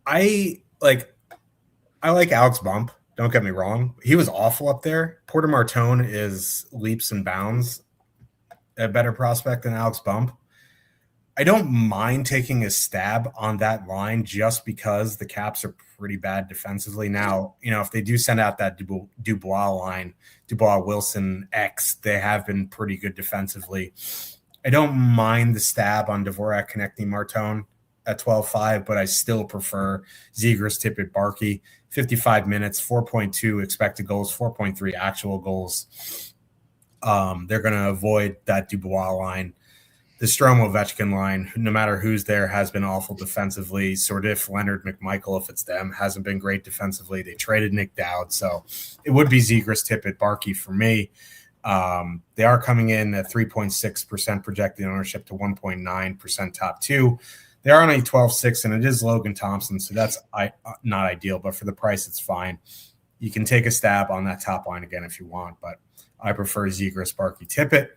I like Alex Bump. Don't get me wrong. He was awful up there. Porter Martone is leaps and bounds a better prospect than Alex Bump. I don't mind taking a stab on that line just because the Caps are pretty bad defensively. Now, if they do send out that Dubois line, Dubois, Wilson, X, they have been pretty good defensively. I don't mind the stab on Dvorak, Konechny, Martone at 12.5, but I still prefer Zegras, Tippett, Barkey. 55 minutes, 4.2 expected goals, 4.3 actual goals. They're going to avoid that Dubois line. The Strome Ovechkin line, no matter who's there, has been awful defensively. Sordif, Leonard, McMichael, if it's them, hasn't been great defensively. They traded Nick Dowd, so it would be Zegras, Tippett, Barkey for me. They are coming in at 3.6% projected ownership to 1.9% top 2. They are on a 12-6, and it is Logan Thompson, so that's not ideal, but for the price, it's fine. You can take a stab on that top line again if you want, but I prefer Zegras, Barkey, Tippett.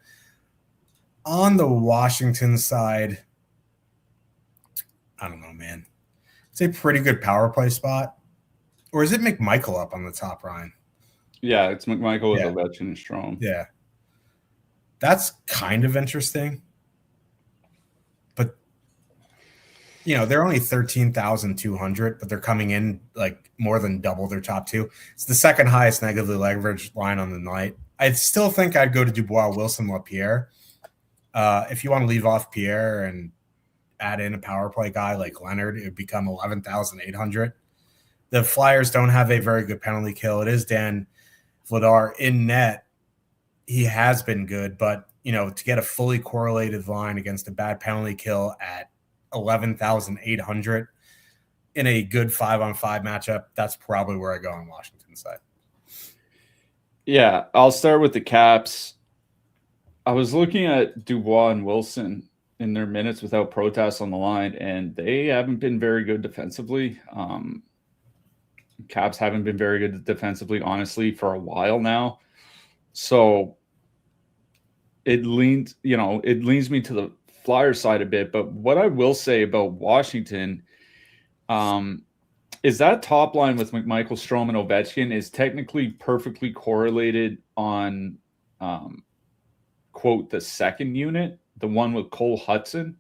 On the Washington side, I don't know, man. It's a pretty good power play spot. Or is it McMichael up on the top, Ryan? Yeah, it's McMichael with Ovechkin and Strome. Yeah. That's kind of interesting. But, they're only 13,200, but they're coming in like more than double their top 2. It's the second highest negatively leveraged line on the night. I still think I'd go to Dubois, Wilson, LaPierre. If you want to leave off Pierre and add in a power play guy like Leonard, it would become 11,800. The Flyers don't have a very good penalty kill. It is Dan Vladar in net. He has been good, but, to get a fully correlated line against a bad penalty kill at 11,800 in a good 5-on-5 matchup, that's probably where I go on Washington side. Yeah, I'll start with the Caps. I was looking at Dubois and Wilson in their minutes without protest on the line, and they haven't been very good defensively. Caps haven't been very good defensively, honestly, for a while now. So it leans me to the Flyers side a bit. But what I will say about Washington is that top line with McMichael, Strome, and Ovechkin is technically perfectly correlated on, quote, the second unit, the one with Cole Hudson.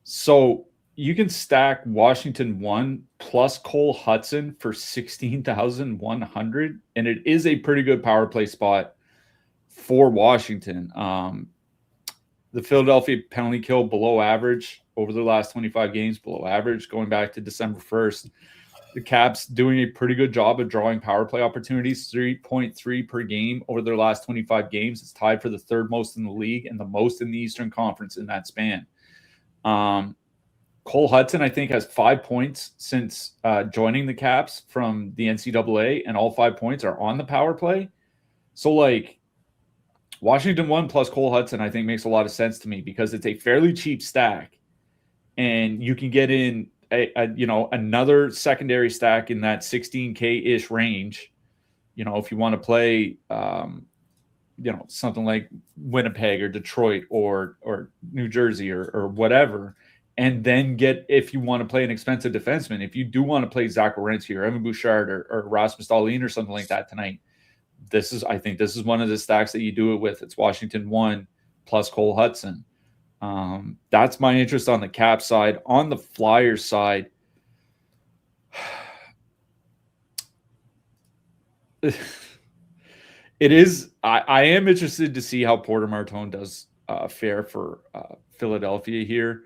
So you can stack Washington 1 plus Cole Hudson for 16,100, and it is a pretty good power play spot for Washington. The Philadelphia penalty kill below average over the last 25 games, below average going back to December 1st. The Caps doing a pretty good job of drawing power play opportunities, 3.3 per game over their last 25 games. It's tied for the third most in the league and the most in the Eastern Conference in that span. Cole Hudson, I think, has 5 points since joining the Caps from the NCAA, and all 5 points are on the power play. So, like, Washington 1 plus Cole Hudson, I think, makes a lot of sense to me because it's a fairly cheap stack, and you can get in another secondary stack in that 16K-ish range. If you want to play, something like Winnipeg or Detroit or New Jersey or whatever. And then if you want to play an expensive defenseman, if you do want to play Zach Werenski or Evan Bouchard or Rasmus Dahlin or something like that tonight, I think this is one of the stacks that you do it with. It's Washington 1 plus Cole Hudson. That's my interest on the Cap side. On the Flyers side, it is. I am interested to see how Porter Martone does fare for Philadelphia here.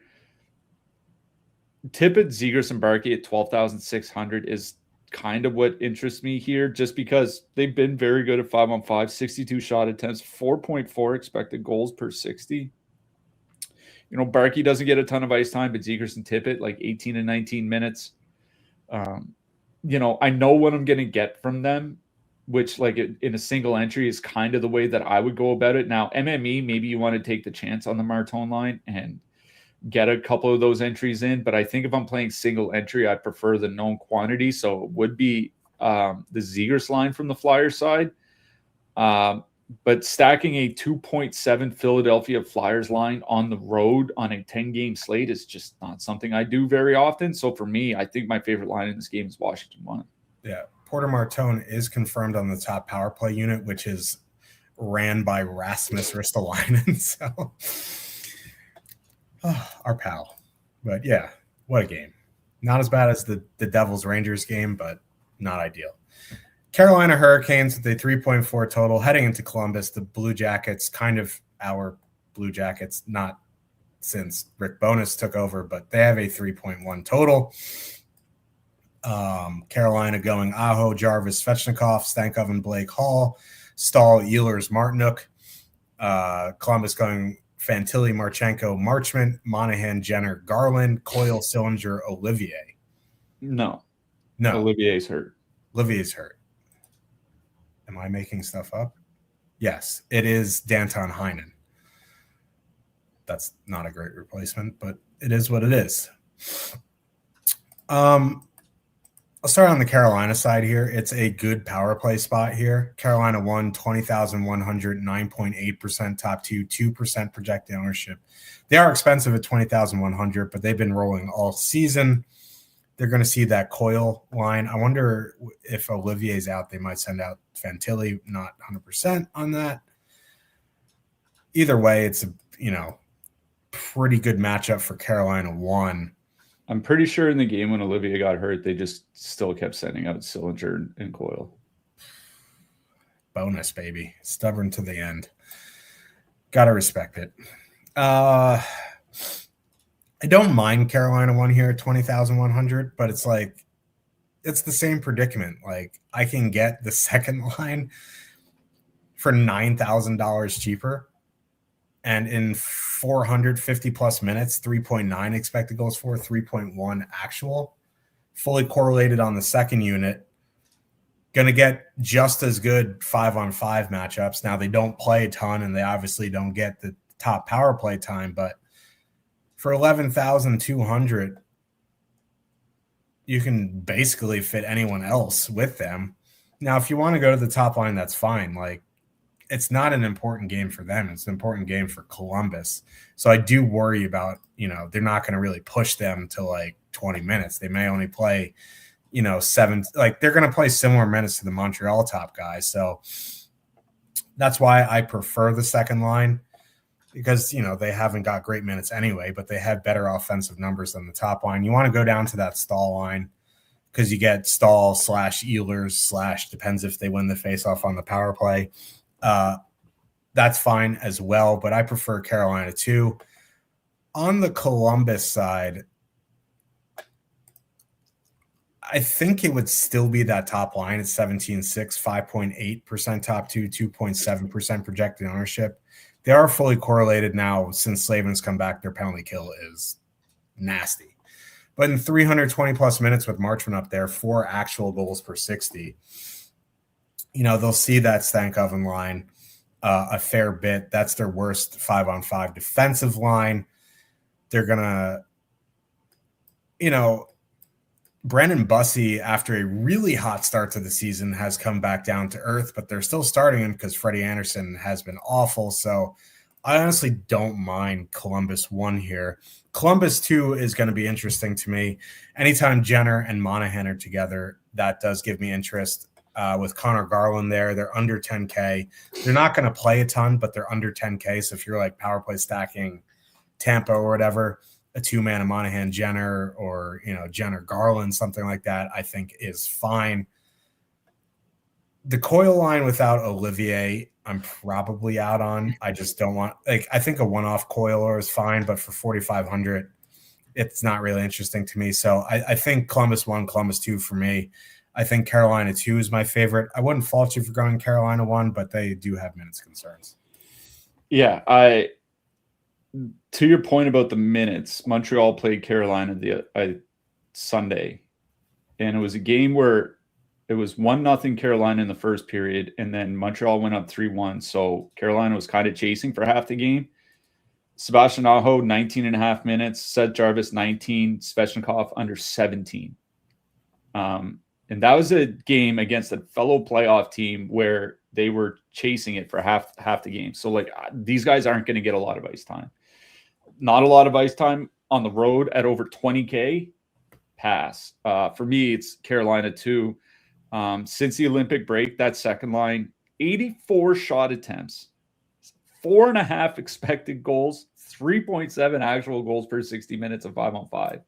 Tippett, Zegras, and Barkey at 12,600 is kind of what interests me here, just because they've been very good at 5-on-5, 62 shot attempts, 4.4 expected goals per 60. Barkey doesn't get a ton of ice time, but Zegras and Tippett, like 18 and 19 minutes. I know what I'm going to get from them, which, like, in a single entry is kind of the way that I would go about it. Now, MME, maybe you want to take the chance on the Martone line and get a couple of those entries in, but I think if I'm playing single entry, I prefer the known quantity. So it would be the Zegras line from the Flyers side. But stacking a 2.7 Philadelphia Flyers line on the road on a 10-game slate is just not something I do very often. So for me, I think my favorite line in this game is Washington 1. Yeah, Porter Martone is confirmed on the top power play unit, which is ran by Rasmus Ristolainen. So... our pal. But yeah, what a game. Not as bad as the Devils-Rangers game, but not ideal. Carolina Hurricanes with a 3.4 total heading into Columbus. The Blue Jackets, kind of our Blue Jackets, not since Rick Bowness took over, but they have a 3.1 total. Carolina going Aho, Jarvis, Svechnikov, Stankov, and Blake Hall. Stahl, Ehlers, Martinuk. Columbus going Fantilli, Marchenko, Marchment, Monahan, Jenner, Garland, Coyle, Sillinger, Olivier. No. Olivier's hurt. Am I making stuff up? Yes, it is Danton Heinen. That's not a great replacement, but it is what it is. I'll start on the Carolina side here. It's a good power play spot here. Carolina 1, 20,100, 9.8% top 2% projected ownership. They are expensive at 20,100, but they've been rolling all season. They're going to see that Coyle line. I wonder if Olivier's out, they might send out Fantilli, not 100% on that. Either way, it's a pretty good matchup for Carolina 1. I'm pretty sure in the game when Olivier got hurt, they just still kept sending out Sillinger and Coyle. Bonus, baby. Stubborn to the end. Got to respect it. I don't mind Carolina 1 here at 20,100, but it's like, it's the same predicament. Like, I can get the second line for $9,000 cheaper. And in 450 plus minutes, 3.9 expected goals for, 3.1 actual, fully correlated on the second unit. Going to get just as good 5-on-5 matchups. Now, they don't play a ton, and they obviously don't get the top power play time, but for 11,200, you can basically fit anyone else with them. Now, if you want to go to the top line, that's fine. Like, it's not an important game for them. It's an important game for Columbus. So I do worry about, they're not going to really push them to like 20 minutes. They may only play, 7, like they're going to play similar minutes to the Montreal top guys. So that's why I prefer the second line, because, they haven't got great minutes anyway, but they have better offensive numbers than the top line. You want to go down to that Stahl line because you get Stahl / Ehlers / depends if they win the faceoff on the power play. That's fine as well, but I prefer Carolina too. On the Columbus side, I think it would still be that top line at 17-6, 5.8% top two, 2.7% projected ownership. They are fully correlated now since Slavin's come back. Their penalty kill is nasty. But in 320 plus minutes with Marchman up there, 4 actual goals per 60, they'll see that Stankoven line a fair bit. That's their worst 5-on-5 defensive line. They're going to, Brandon Bussey, after a really hot start to the season, has come back down to earth, but they're still starting him because Freddie Anderson has been awful. So I honestly don't mind Columbus 1 here. Columbus 2 is going to be interesting to me. Anytime Jenner and Monahan are together, that does give me interest. With Connor Garland there, they're under 10K. They're not going to play a ton, but they're under 10K. So if you're like power play stacking Tampa or whatever, a 2-man of Monahan Jenner or, Jenner Garland, something like that, I think is fine. The Coyle line without Olivier, I'm probably out on. I just don't want, I think a one-off Coyle is fine, but for 4,500, it's not really interesting to me. So I think Columbus 1, Columbus 2 for me. I think Carolina 2 is my favorite. I wouldn't fault you for going Carolina 1, but they do have minutes concerns. Yeah, to your point about the minutes, Montreal played Carolina the Sunday, and it was a game where it was 1-0 Carolina in the first period, and then Montreal went up 3-1. So Carolina was kind of chasing for half the game. Sebastian Aho, 19.5 minutes. Seth Jarvis, 19. Svechnikov, under 17. And that was a game against a fellow playoff team where they were chasing it for half the game. So, these guys aren't going to get a lot of ice time. Not a lot of ice time on the road at over 20K. Pass. For me, it's Carolina 2. Since the Olympic break, that second line, 84 shot attempts, 4.5 expected goals, 3.7 actual goals per 60 minutes of 5-on-5.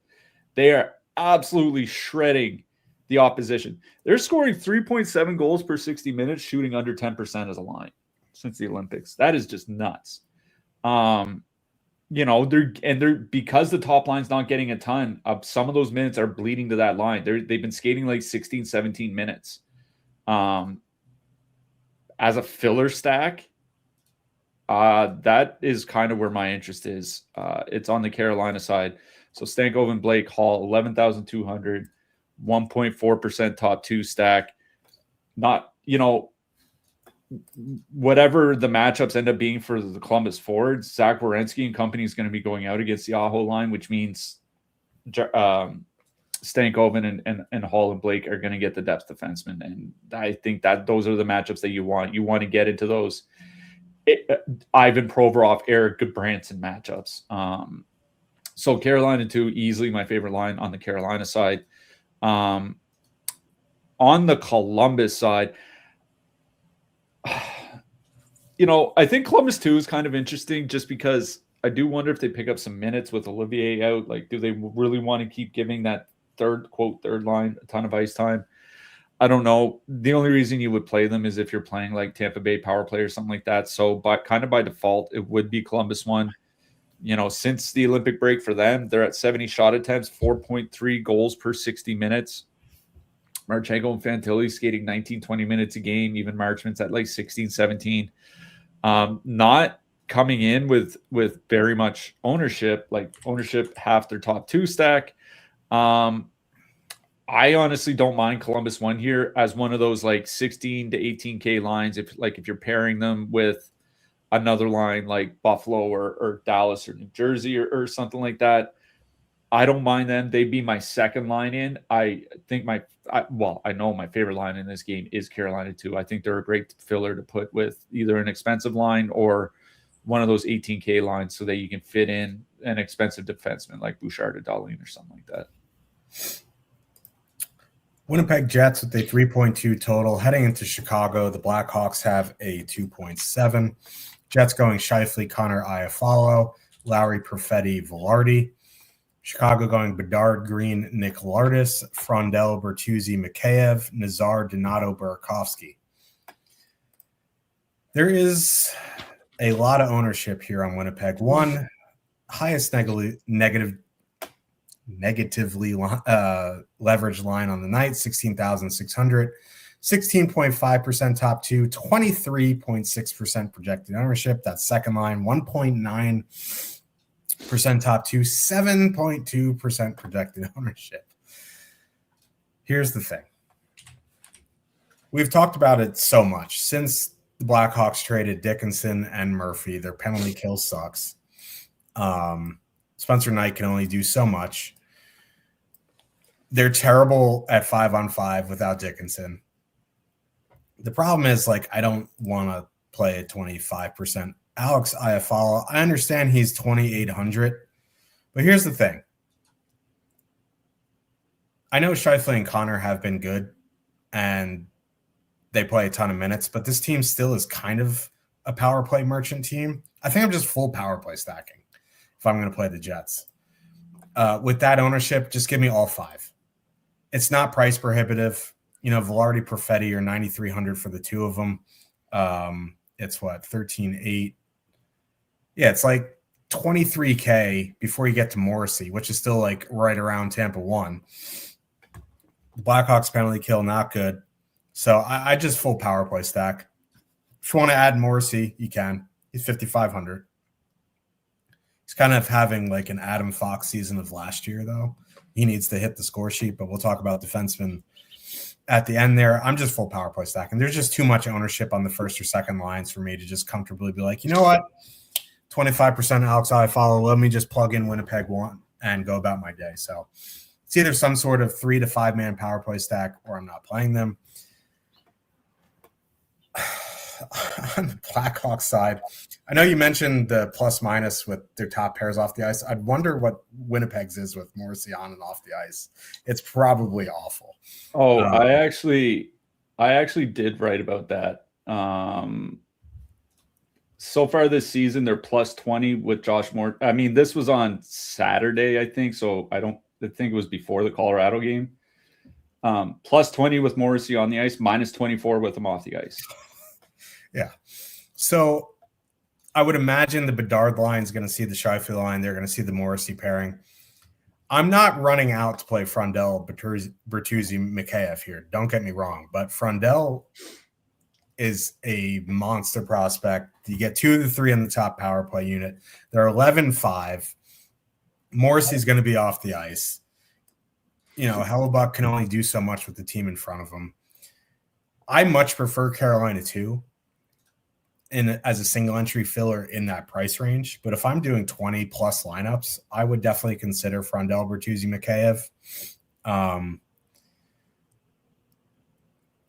They are absolutely shredding the opposition. They're scoring 3.7 goals per 60 minutes, shooting under 10% as a line since the Olympics. That is just nuts. They're because the top line's not getting a ton of, some of those minutes are bleeding to that line. They've been skating like 16, 17 minutes. As a filler stack, that is kind of where my interest is. It's on the Carolina side. So Stankoven, Blake, Hall, 11,200, 1.4% top 2 stack. Not, whatever the matchups end up being for the Columbus forwards, Zach Werenski and company is going to be going out against the Aho line, which means Stankoven and Hall and Blake are going to get the depth defensemen. And I think that those are the matchups that you want. You want to get into those Ivan Provorov, Eric Goodbranson matchups. So Carolina 2, easily my favorite line on the Carolina side. On the Columbus side, I think Columbus 2 is kind of interesting just because I do wonder if they pick up some minutes with Olivier out. Do they really want to keep giving that third line a ton of ice time? I don't know. The only reason you would play them is if you're playing like Tampa Bay power play or something like that. So kind of by default, it would be Columbus 1. Since the Olympic break for them, they're at 70 shot attempts, 4.3 goals per 60 minutes. Marchenko and Fantilli skating 19, 20 minutes a game. Even Marchman's at like 16, 17. Not coming in with very much ownership, half their top 2 stack. I honestly don't mind Columbus 1 here as one of those 16 to 18K lines. If you're pairing them with another line like Buffalo or Dallas or New Jersey or something like that, I don't mind them. They'd be my second line in. I think I know my favorite line in this game is Carolina too. I think they're a great filler to put with either an expensive line or one of those 18K lines so that you can fit in an expensive defenseman like Bouchard or Dahlin or something like that. Winnipeg Jets with a 3.2 total. Heading into Chicago, the Blackhawks have a 2.7. Jets going Scheifele, Connor Iafallo, Lowry, Perfetti, Velarde. Chicago going Bedard, Green, Nick Lardis, Frondell, Bertuzzi, Mikheyev, Nazar, Donato, Burakovsky. There is a lot of ownership here on Winnipeg. One, highest negatively leveraged line on the night, 16,600. 16.5% top two, 23.6% projected ownership. That's second line, 1.9% top two, 7.2% projected ownership. Here's the thing. We've talked about it so much. Since the Blackhawks traded Dickinson and Murphy, their penalty kill sucks. Spencer Knight can only do so much. They're terrible at 5-on-5 without Dickinson. The problem is, I don't want to play at 25%. Alex Iafallo, I understand he's 2,800, but here's the thing. I know Scheifele and Connor have been good, and they play a ton of minutes, but this team still is kind of a power play merchant team. I think I'm just full power play stacking if I'm going to play the Jets. With that ownership, just give me all five. It's not price prohibitive. Velarde, Perfetti are 9,300 for the two of them. It's 13.8. Yeah, it's 23K before you get to Morrissey, which is still right around Tampa 1. The Blackhawks penalty kill, not good. So I just full power play stack. If you want to add Morrissey, you can. He's 5,500. He's kind of having an Adam Fox season of last year, though. He needs to hit the score sheet, but we'll talk about defensemen at the end there. I'm just full power play stacking. There's just too much ownership on the first or second lines for me to just comfortably be you know what? 25% Alex Iafallo. Let me just plug in Winnipeg 1 and go about my day. So it's either some sort of 3 to 5 man power play stack or I'm not playing them. On the Blackhawks side, I know you mentioned the plus minus with their top pairs off the ice. I'd wonder what Winnipeg's is with Morrissey on and off the ice. It's probably awful. Oh, I actually did write about that. So far this season, they're plus 20 with Josh Moore. I mean, this was on Saturday, I think. So I think it was before the Colorado game. Plus 20 with Morrissey on the ice, minus 24 with him off the ice. Yeah. So I would imagine the Bedard line is going to see the Scheifele line. They're going to see the Morrissey pairing. I'm not running out to play Frondell, Bertuzzi, Mikheyev here. Don't get me wrong. But Frondell is a monster prospect. You get 2 of the 3 on the top power play unit. They're 11-5. Morrissey's going to be off the ice. Hellebuck can only do so much with the team in front of him. I much prefer Carolina 2. As a single entry filler in that price range. But if I'm doing 20 plus lineups, I would definitely consider Frondell, Bertuzzi, Mikheyev.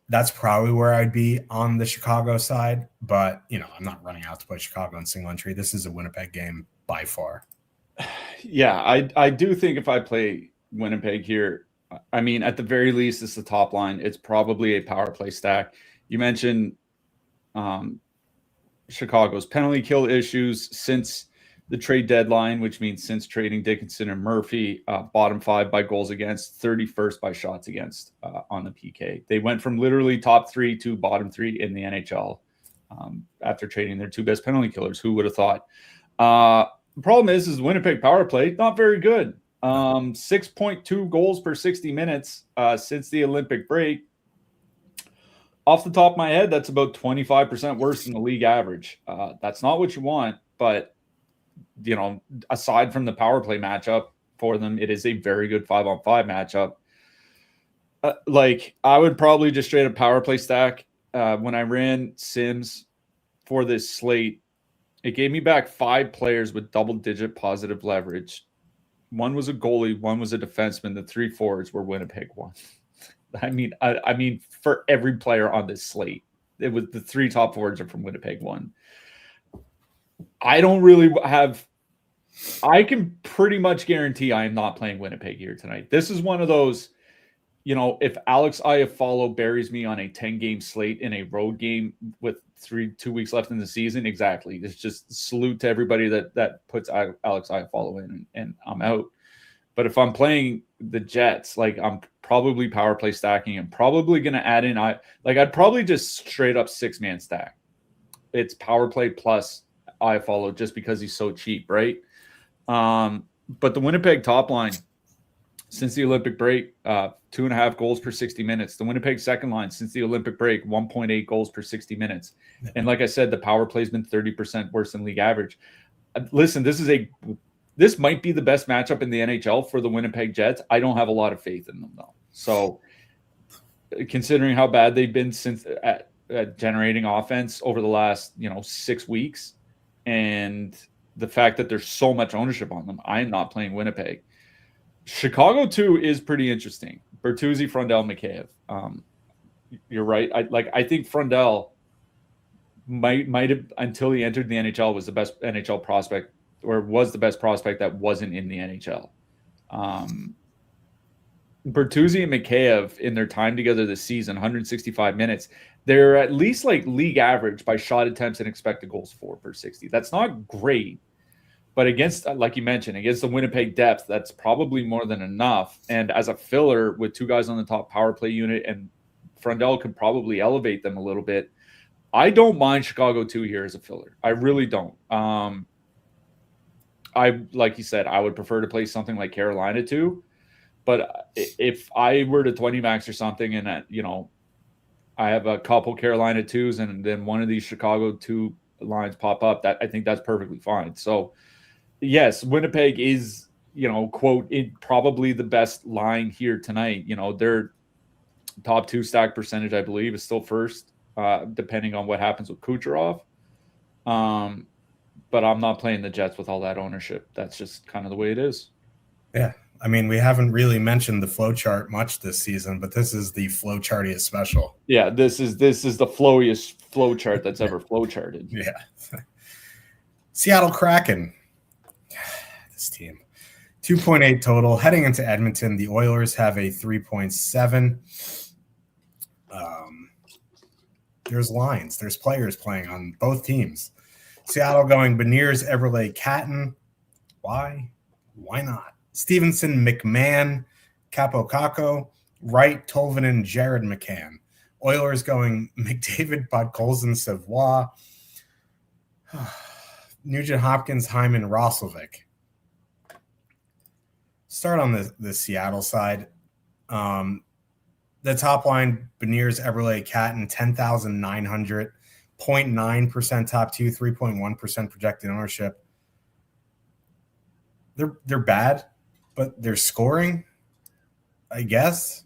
That's probably where I'd be on the Chicago side. But, I'm not running out to play Chicago in single entry. This is a Winnipeg game by far. Yeah, I do think if I play Winnipeg here, I mean, at the very least, it's the top line. It's probably a power play stack. You mentioned Chicago's penalty kill issues since the trade deadline, which means since trading Dickinson and Murphy, bottom 5 by goals against, 31st by shots against on the PK. They went from literally top 3 to bottom 3 in the NHL after trading their 2 best penalty killers. Who would have thought? The problem is Winnipeg power play, not very good. 6.2 goals per 60 minutes since the Olympic break. Off the top of my head, that's about 25% worse than the league average. That's not what you want, but, aside from the power play matchup for them, it is a very good 5-on-5 matchup. I would probably just straight up power play stack. When I ran Sims for this slate, it gave me back 5 players with double-digit positive leverage One was a goalie, one was a defenseman. The 3 forwards were Winnipeg won. I mean, for every player on this slate, it was the 3 top forwards are from Winnipeg won. I don't really have. I can pretty much guarantee I am not playing Winnipeg here tonight. This is one of those, if Alex Iafallo buries me on a 10-game slate in a road game with 2 weeks left in the season, exactly. It's just salute to everybody that puts Alex Iafallo in, and I'm out. But if I'm playing the Jets, like, I'm probably power play stacking and probably going to add in, I'd probably just straight up 6-man stack. It's power play plus Iafallo just because he's so cheap, right? But the Winnipeg top line, since the Olympic break, 2.5 goals per 60 minutes. The Winnipeg second line, since the Olympic break, 1.8 goals per 60 minutes. And like I said, the power play has been 30% worse than league average. Listen, this might be the best matchup in the NHL for the Winnipeg Jets. I don't have a lot of faith in them, though. So considering how bad they've been since at generating offense over the last 6 weeks, and the fact that there's so much ownership on them, I am not playing Winnipeg. Chicago too is pretty interesting. Bertuzzi, Frundell, Mikheyev. You're right. I think Frundell might have, until he entered the NHL, was the best NHL prospect, or was the best prospect that wasn't in the NHL. Bertuzzi and Mikheyev, in their time together this season, 165 minutes, they're at least like league average by shot attempts and expected goals for per 60. That's not great, but against, like you mentioned, against the Winnipeg depth, that's probably more than enough. And as a filler with 2 guys on the top power play unit, and Frundell could probably elevate them a little bit, I don't mind Chicago 2 here as a filler. I really don't. Like you said, I would prefer to play something like Carolina 2. But if I were to 20 max or something, and I have a couple Carolina 2s, and then one of these Chicago 2 lines pop up, I think that's perfectly fine. So yes, Winnipeg is, quote, probably the best line here tonight. Their top 2 stack percentage, I believe, is still first, depending on what happens with Kucherov. But I'm not playing the Jets with all that ownership. That's just kind of the way it is. Yeah. I mean, we haven't really mentioned the flow chart much this season, but this is the flow chartiest special. Yeah, this is the flowiest flow chart that's ever flow charted. Yeah. Seattle Kraken. This team. 2.8 total. Heading into Edmonton, the Oilers have a 3.7. There's lines. There's players playing on both teams. Seattle going Beniers, Eberle, Catton. Why? Why not? Stevenson, McMahon, Capo Caco, Wright, Tolvanen, Jared McCann. Oilers going McDavid, Podkolzin, Savoie, Nugent Hopkins, Hyman, Roslovic. Start on the Seattle side. The top line, Beniers, Eberle, Catton, 10,900, 0.9% top 2, 3.1% projected ownership. They're bad, but they're scoring, I guess.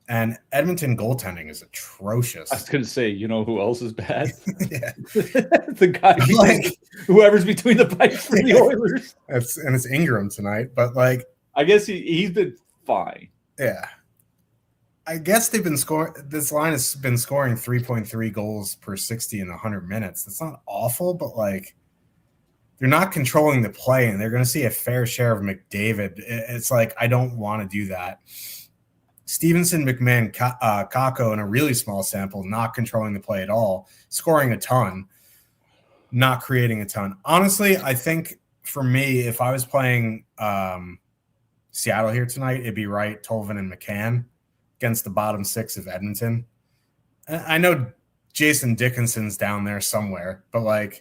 And Edmonton goaltending is atrocious. I was going to say, who else is bad? Yeah. The guy, whoever's between the pipes for the Oilers. It's Ingram tonight, but I guess he's been fine. Yeah. I guess they've been scoring. This line has been scoring 3.3 goals per 60 in 100 minutes. That's not awful, but they're not controlling the play, and they're going to see a fair share of McDavid. It's I don't want to do that. Stevenson, McMahon, Kako in a really small sample, not controlling the play at all, scoring a ton, not creating a ton. Honestly, I think for me, if I was playing Seattle here tonight, it'd be Wright, Tolvanen, and McCann against the bottom 6 of Edmonton. I know Jason Dickinson's down there somewhere, but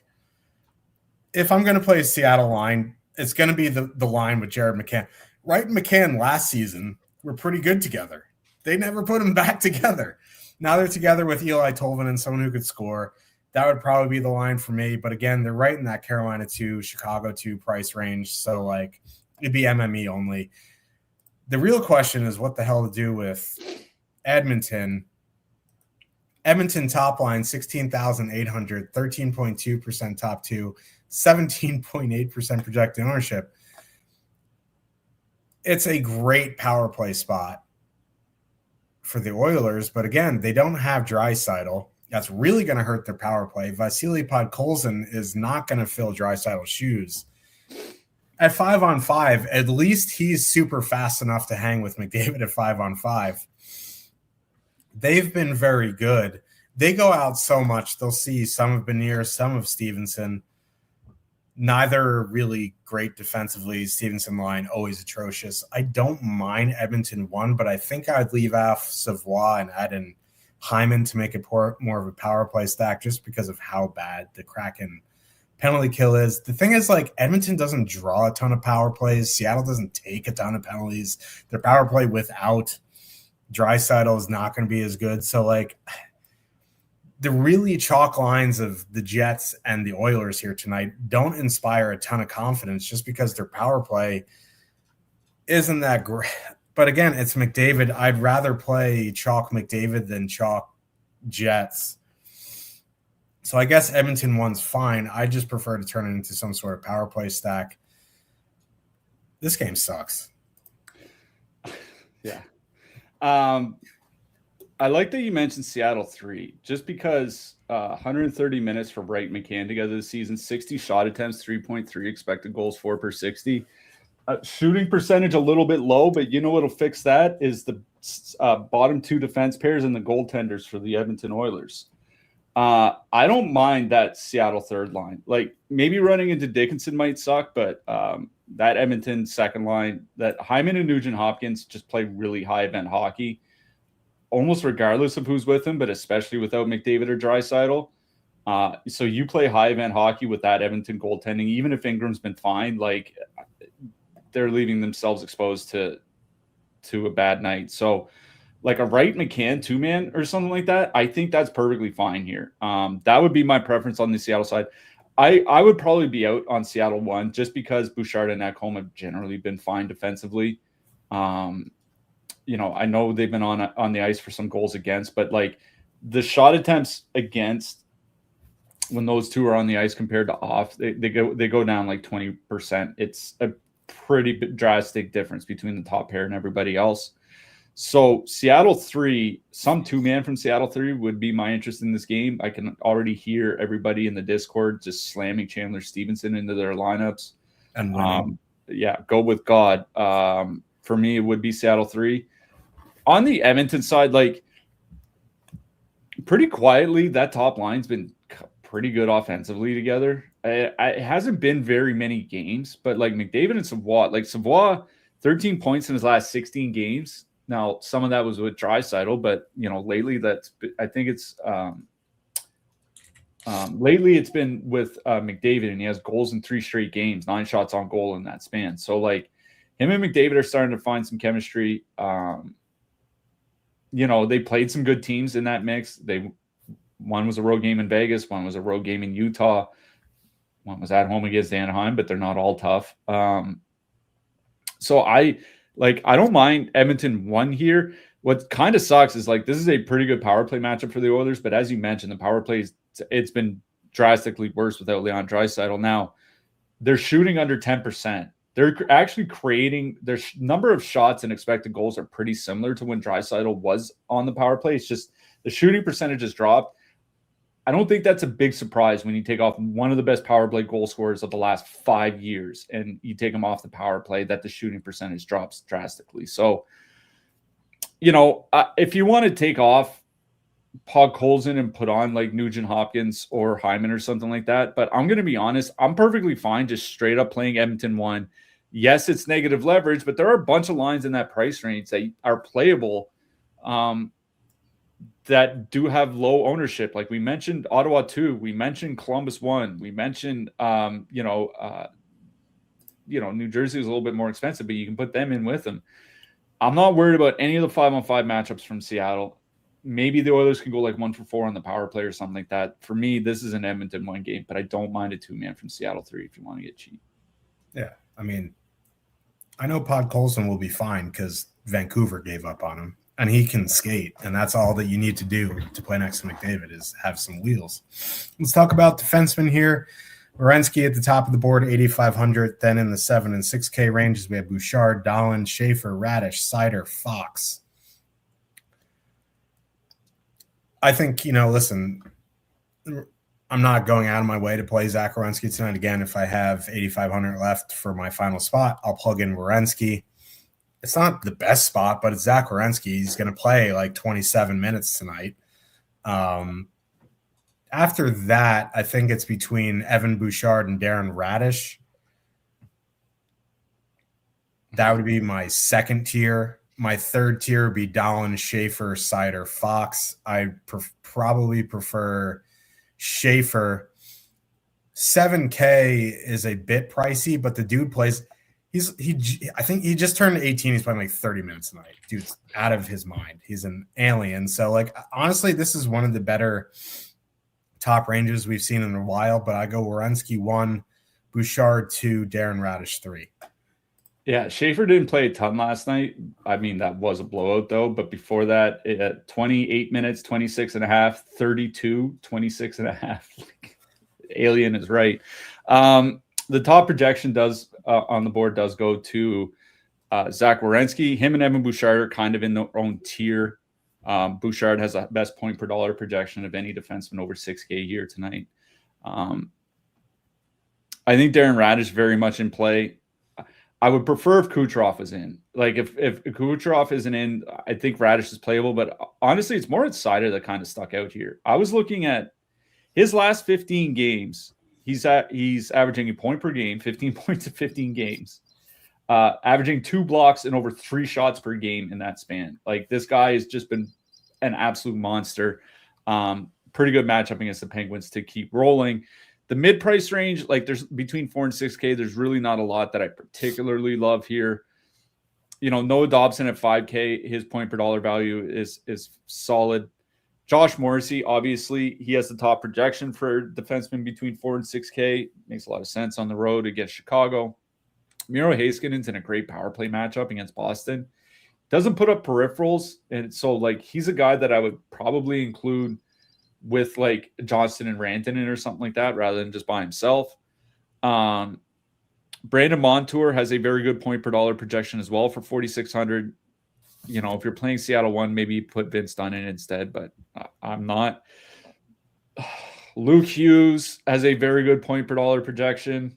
if I'm going to play a Seattle line, it's going to be the line with Jared McCann. Wright and McCann last season were pretty good together. They never put them back together. Now they're together with Eli Tolvanen, someone who could score. That would probably be the line for me. But again, they're right in that Carolina 2, Chicago 2 price range. So it'd be MME only. The real question is what the hell to do with Edmonton. Edmonton top line, 16,800, 13.2% top 2, 17.8% projected ownership. it's a great power play spot for the Oilers, but again, they don't have Draisaitl. That's really going to hurt their power play. Vasily Podkolzin is not going to fill Draisaitl's shoes. At 5-on-5, at least he's super fast enough to hang with McDavid at 5-on-5. They've been very good. They go out so much. They'll see some of Benier, some of Stevenson. Neither really great defensively. Stevenson line, always atrocious. I don't mind Edmonton 1, but I think I'd leave off Savoie and add in Hyman to make it more of a power play stack just because of how bad the Kraken penalty kill is. The thing is, like, Edmonton doesn't draw a ton of power plays. Seattle doesn't take a ton of penalties. Their power play without Draisaitl is not going to be as good. So, like, the really chalk lines of the Jets and the Oilers here tonight don't inspire a ton of confidence just because their power play isn't that great. But again, it's McDavid. I'd rather play chalk McDavid than chalk Jets. So I guess Edmonton 1's fine. I just prefer to turn it into some sort of power play stack. This game sucks. Yeah. I like that you mentioned Seattle 3, just because 130 minutes for Wright McCann together this season, 60 shot attempts, 3.3 expected goals for per 60. Shooting percentage a little bit low, but you know what'll fix that is the bottom two defense pairs and the goaltenders for the Edmonton Oilers. I don't mind that Seattle third line. Like, maybe running into Dickinson might suck, but that Edmonton second line, that Hyman and Nugent Hopkins just play really high event hockey, almost regardless of who's with him, but especially without McDavid or Draisaitl. So you play high event hockey with that Edmonton goaltending, even if Ingram's been fine, like, they're leaving themselves exposed to a bad night. So, like a Wright McCann 2-man or something like that, I think that's perfectly fine here. That would be my preference on the Seattle side. I would probably be out on Seattle 1 just because Bouchard and Ekholm have generally been fine defensively. You know, I know they've been on the ice for some goals against, but like the shot attempts against when those two are on the ice compared to off, they go down like 20%. It's a pretty drastic difference between the top pair and everybody else. So Seattle 3, some 2-man from Seattle 3 would be my interest in this game. I can already hear everybody in the Discord just slamming Chandler Stevenson into their lineups. And go with God. For me, it would be Seattle 3. On the Edmonton side, like, pretty quietly, that top line's been pretty good offensively together. It hasn't been very many games, but like McDavid and Savoie, 13 points in his last 16 games. Now, some of that was with Draisaitl, but you know, lately it's been with McDavid, and he has goals in 3 straight games, 9 shots on goal in that span. So like him and McDavid are starting to find some chemistry. You know, they played some good teams in that mix. One was a road game in Vegas, one was a road game in Utah, one was at home against Anaheim, but they're not all tough. So I don't mind Edmonton 1 here. What kind of sucks is like this is a pretty good power play matchup for the Oilers, but as you mentioned, the power play it's been drastically worse without Leon Draisaitl. Now they're shooting under 10%. They're actually creating their number of shots and expected goals are pretty similar to when Draisaitl was on the power play. It's just the shooting percentage has dropped. I don't think that's a big surprise when you take off one of the best power play goal scorers of the last 5 years and you take him off the power play, that the shooting percentage drops drastically. So, you know, if you want to take off Podkolzin and put on like Nugent Hopkins or Hyman or something like that, but I'm going to be honest, I'm perfectly fine just straight up playing Edmonton 1. Yes, it's negative leverage, but there are a bunch of lines in that price range that are playable. That do have low ownership. Like we mentioned Ottawa 2, we mentioned Columbus 1, we mentioned, New Jersey is a little bit more expensive, but you can put them in with them. I'm not worried about any of the 5-on-5 matchups from Seattle. Maybe the Oilers can go like 1 for 4 on the power play or something like that. For me, this is an Edmonton 1 game, but I don't mind a 2-man from Seattle 3 if you want to get cheap. Yeah. I mean, I know Podkolzin will be fine because Vancouver gave up on him. And he can skate, and that's all that you need to do to play next to McDavid is have some wheels. Let's talk about defensemen here. Werenski at the top of the board, 8,500. Then in the 7 and 6K ranges, we have Bouchard, Dahlin, Schaefer, Radish, Seider, Fox. I think, listen, I'm not going out of my way to play Zach Werenski tonight. Again, if I have 8,500 left for my final spot, I'll plug in Werenski. It's not the best spot, but it's Zach Werenski. He's going to play like 27 minutes tonight. After that, I think it's between Evan Bouchard and Darren Radish. That would be my second tier. My third tier would be Dahlin, Schaefer, Seider, Fox. I probably prefer Schaefer. 7K is a bit pricey, but the dude plays. I think he just turned 18. He's playing like 30 minutes tonight. Dude's out of his mind. He's an alien. So, honestly, this is one of the better top ranges we've seen in a while. But I go Werenski 1, Bouchard 2, Darren Radish 3. Yeah, Schaefer didn't play a ton last night. I mean, that was a blowout, though. But before that, 28 minutes, 26 and a half, 32, 26 and a half. Alien is right. The top projection on the board does go to Zach Werenski. Him and Evan Bouchard are kind of in their own tier. Bouchard has the best point per dollar projection of any defenseman over 6K a year tonight. I think Darren Radish very much in play. I would prefer if Kucherov is in. Like if Kucherov isn't in, I think Radish is playable. But honestly, it's more Seider that kind of stuck out here. I was looking at his last 15 games. He's averaging a point per game, 15 points in 15 games, averaging 2 blocks and over 3 shots per game in that span. Like this guy has just been an absolute monster. Pretty good matchup against the Penguins to keep rolling. The mid-price range, there's between 4 and 6K, there's really not a lot that I particularly love here. Noah Dobson at 5K, his point per dollar value is solid. Josh Morrissey, obviously, he has the top projection for defensemen between 4 and 6K. Makes a lot of sense on the road against Chicago. Miro Heiskanen's in a great power play matchup against Boston. Doesn't put up peripherals, and so he's a guy that I would probably include with Johnston and Rantanen or something like that rather than just by himself. Brandon Montour has a very good point per dollar projection as well for 4,600. If you're playing Seattle 1, maybe put Vince Dunn in instead, but I'm not. Luke Hughes has a very good point per dollar projection.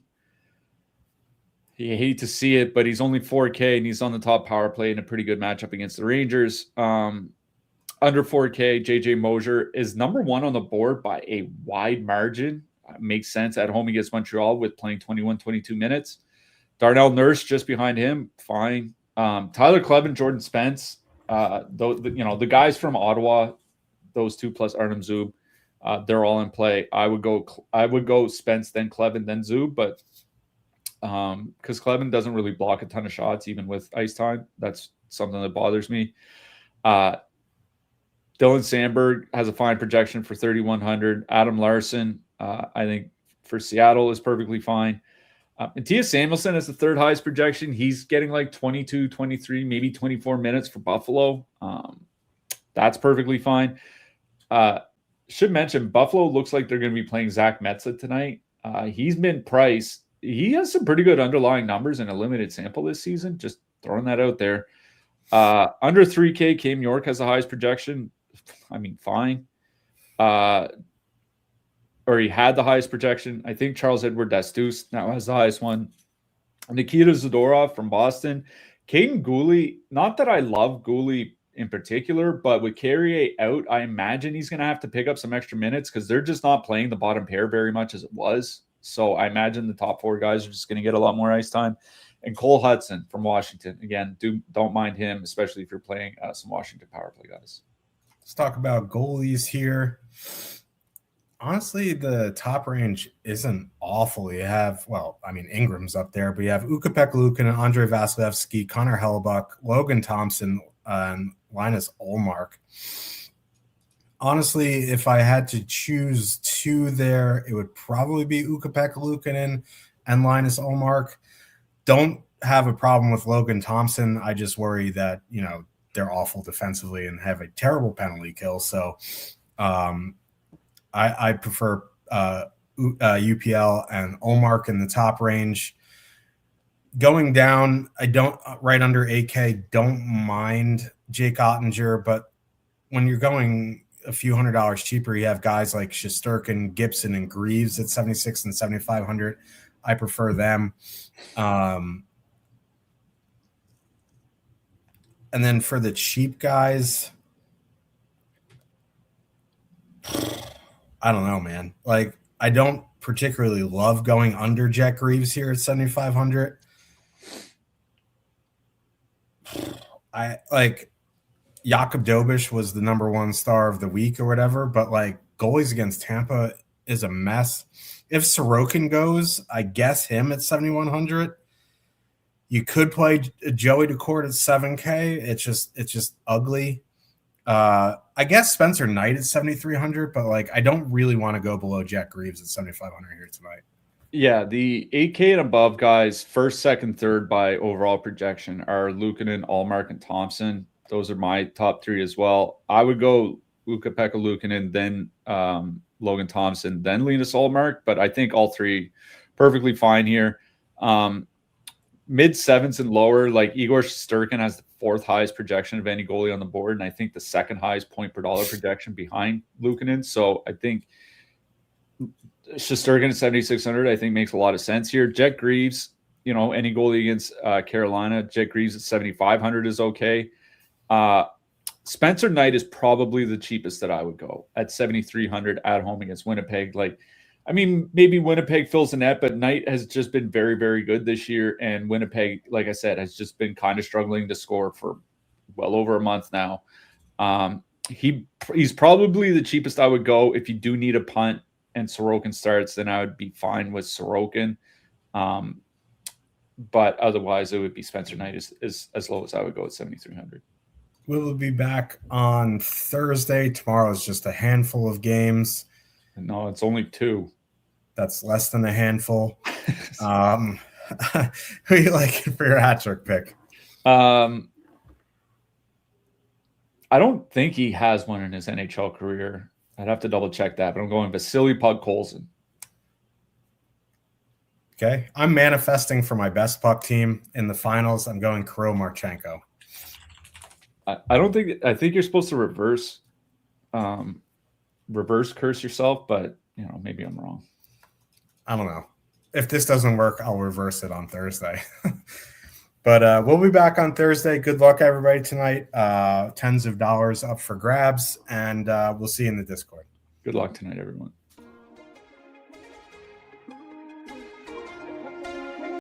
You hate to see it, but he's only 4K and he's on the top power play in a pretty good matchup against the Rangers. Under 4K, JJ Mosier is number 1 on the board by a wide margin. Makes sense. At home against Montreal with playing 21, 22 minutes. Darnell Nurse just behind him. Fine. Tyler Kleven, Jordan Spence. The guys from Ottawa, those 2 plus Artem Zub, they're all in play. I would go Spence, then Kleven, then Zub, but because Kleven doesn't really block a ton of shots, even with ice time. That's something that bothers me. Dylan Sandberg has a fine projection for 3,100. Adam Larson, I think for Seattle is perfectly fine. Matthias Samuelsson has the 3rd highest projection. He's getting 22, 23, maybe 24 minutes for Buffalo. That's perfectly fine. Should mention Buffalo looks like they're going to be playing Zach Metza tonight. He's been priced. He has some pretty good underlying numbers in a limited sample this season. Just throwing that out there. Under 3K, Cam York has the highest projection. I mean, fine. Or he had the highest projection. I think Charles-Edouard Dastus now has the highest one. Nikita Zadorov from Boston. Caden Gooley, not that I love Gooley in particular, but with Carrier out, I imagine he's going to have to pick up some extra minutes because they're just not playing the bottom pair very much as it was. So I imagine the top 4 guys are just going to get a lot more ice time. And Cole Hudson from Washington. Again, don't mind him, especially if you're playing some Washington power play guys. Let's talk about goalies here. Honestly, the top range isn't awful. You have, Ingram's up there, but you have Ukko-Pekka Luukkonen, Andre Vasilevsky, Connor Hellebuck, Logan Thompson, and Linus Ullmark. Honestly, if I had to choose 2 there, it would probably be Ukko-Pekka Luukkonen and Linus Ullmark. Don't have a problem with Logan Thompson. I just worry that, they're awful defensively and have a terrible penalty kill. So I prefer UPL and Olmark in the top range. Going down, I don't right under 8K, don't mind Jake Ottinger, but when you're going a few $100s cheaper, you have guys like Shesterkin, Gibson, and Greaves at 76 and 7,500. I prefer them. And then for the cheap guys, I don't know, man. Like, I don't particularly love going under Jack Greaves here at 7,500. I like Jakub Dobish was the number one star of the week or whatever, but like goalies against Tampa is a mess. If Sorokin goes, I guess him at 7,100. You could play Joey DeCourt at 7K. It's just ugly. I guess Spencer Knight at 7,300, but like I don't really want to go below Jack Greaves at 7,500 here tonight. Yeah, the 8K and above guys, first, second, third by overall projection are Luukkonen, Allmark, and Thompson. Those are my top three as well. I would go Ukko-Pekka Luukkonen, then Logan Thompson, then Linus Allmark, but I think all three perfectly fine here. Mid sevens and lower, like Igor Shesterkin has the fourth highest projection of any goalie on the board, and I think the second highest point per dollar projection behind Luukkonen. So I think Shesterkin at 7,600, I think makes a lot of sense here. Jet Greaves, any goalie against Carolina, Jet Greaves at 7,500 is okay. Spencer Knight is probably the cheapest that I would go at 7,300 at home against Winnipeg. Like, I mean, maybe Winnipeg fills the net, but Knight has just been very, very good this year. And Winnipeg, like I said, has just been kind of struggling to score for well over a month now. He's probably the cheapest I would go. If you do need a punt and Sorokin starts, then I would be fine with Sorokin. But otherwise, it would be Spencer Knight as low as I would go at 7,300. We will be back on Thursday. Tomorrow is just a handful of games. No, it's only 2. That's less than a handful. Who you like for your hat trick pick? I don't think he has one in his NHL career. I'd have to double check that, but I'm going Vasily Podkolzin. Okay. I'm manifesting for my best puck team in the finals. I'm going Kirill Marchenko. I think you're supposed to reverse curse yourself, but maybe I'm wrong. I don't know. If this doesn't work, I'll reverse it on Thursday. But we'll be back on Thursday. Good luck, everybody, tonight. Tens of dollars up for grabs, and we'll see you in the Discord. Good luck tonight, everyone.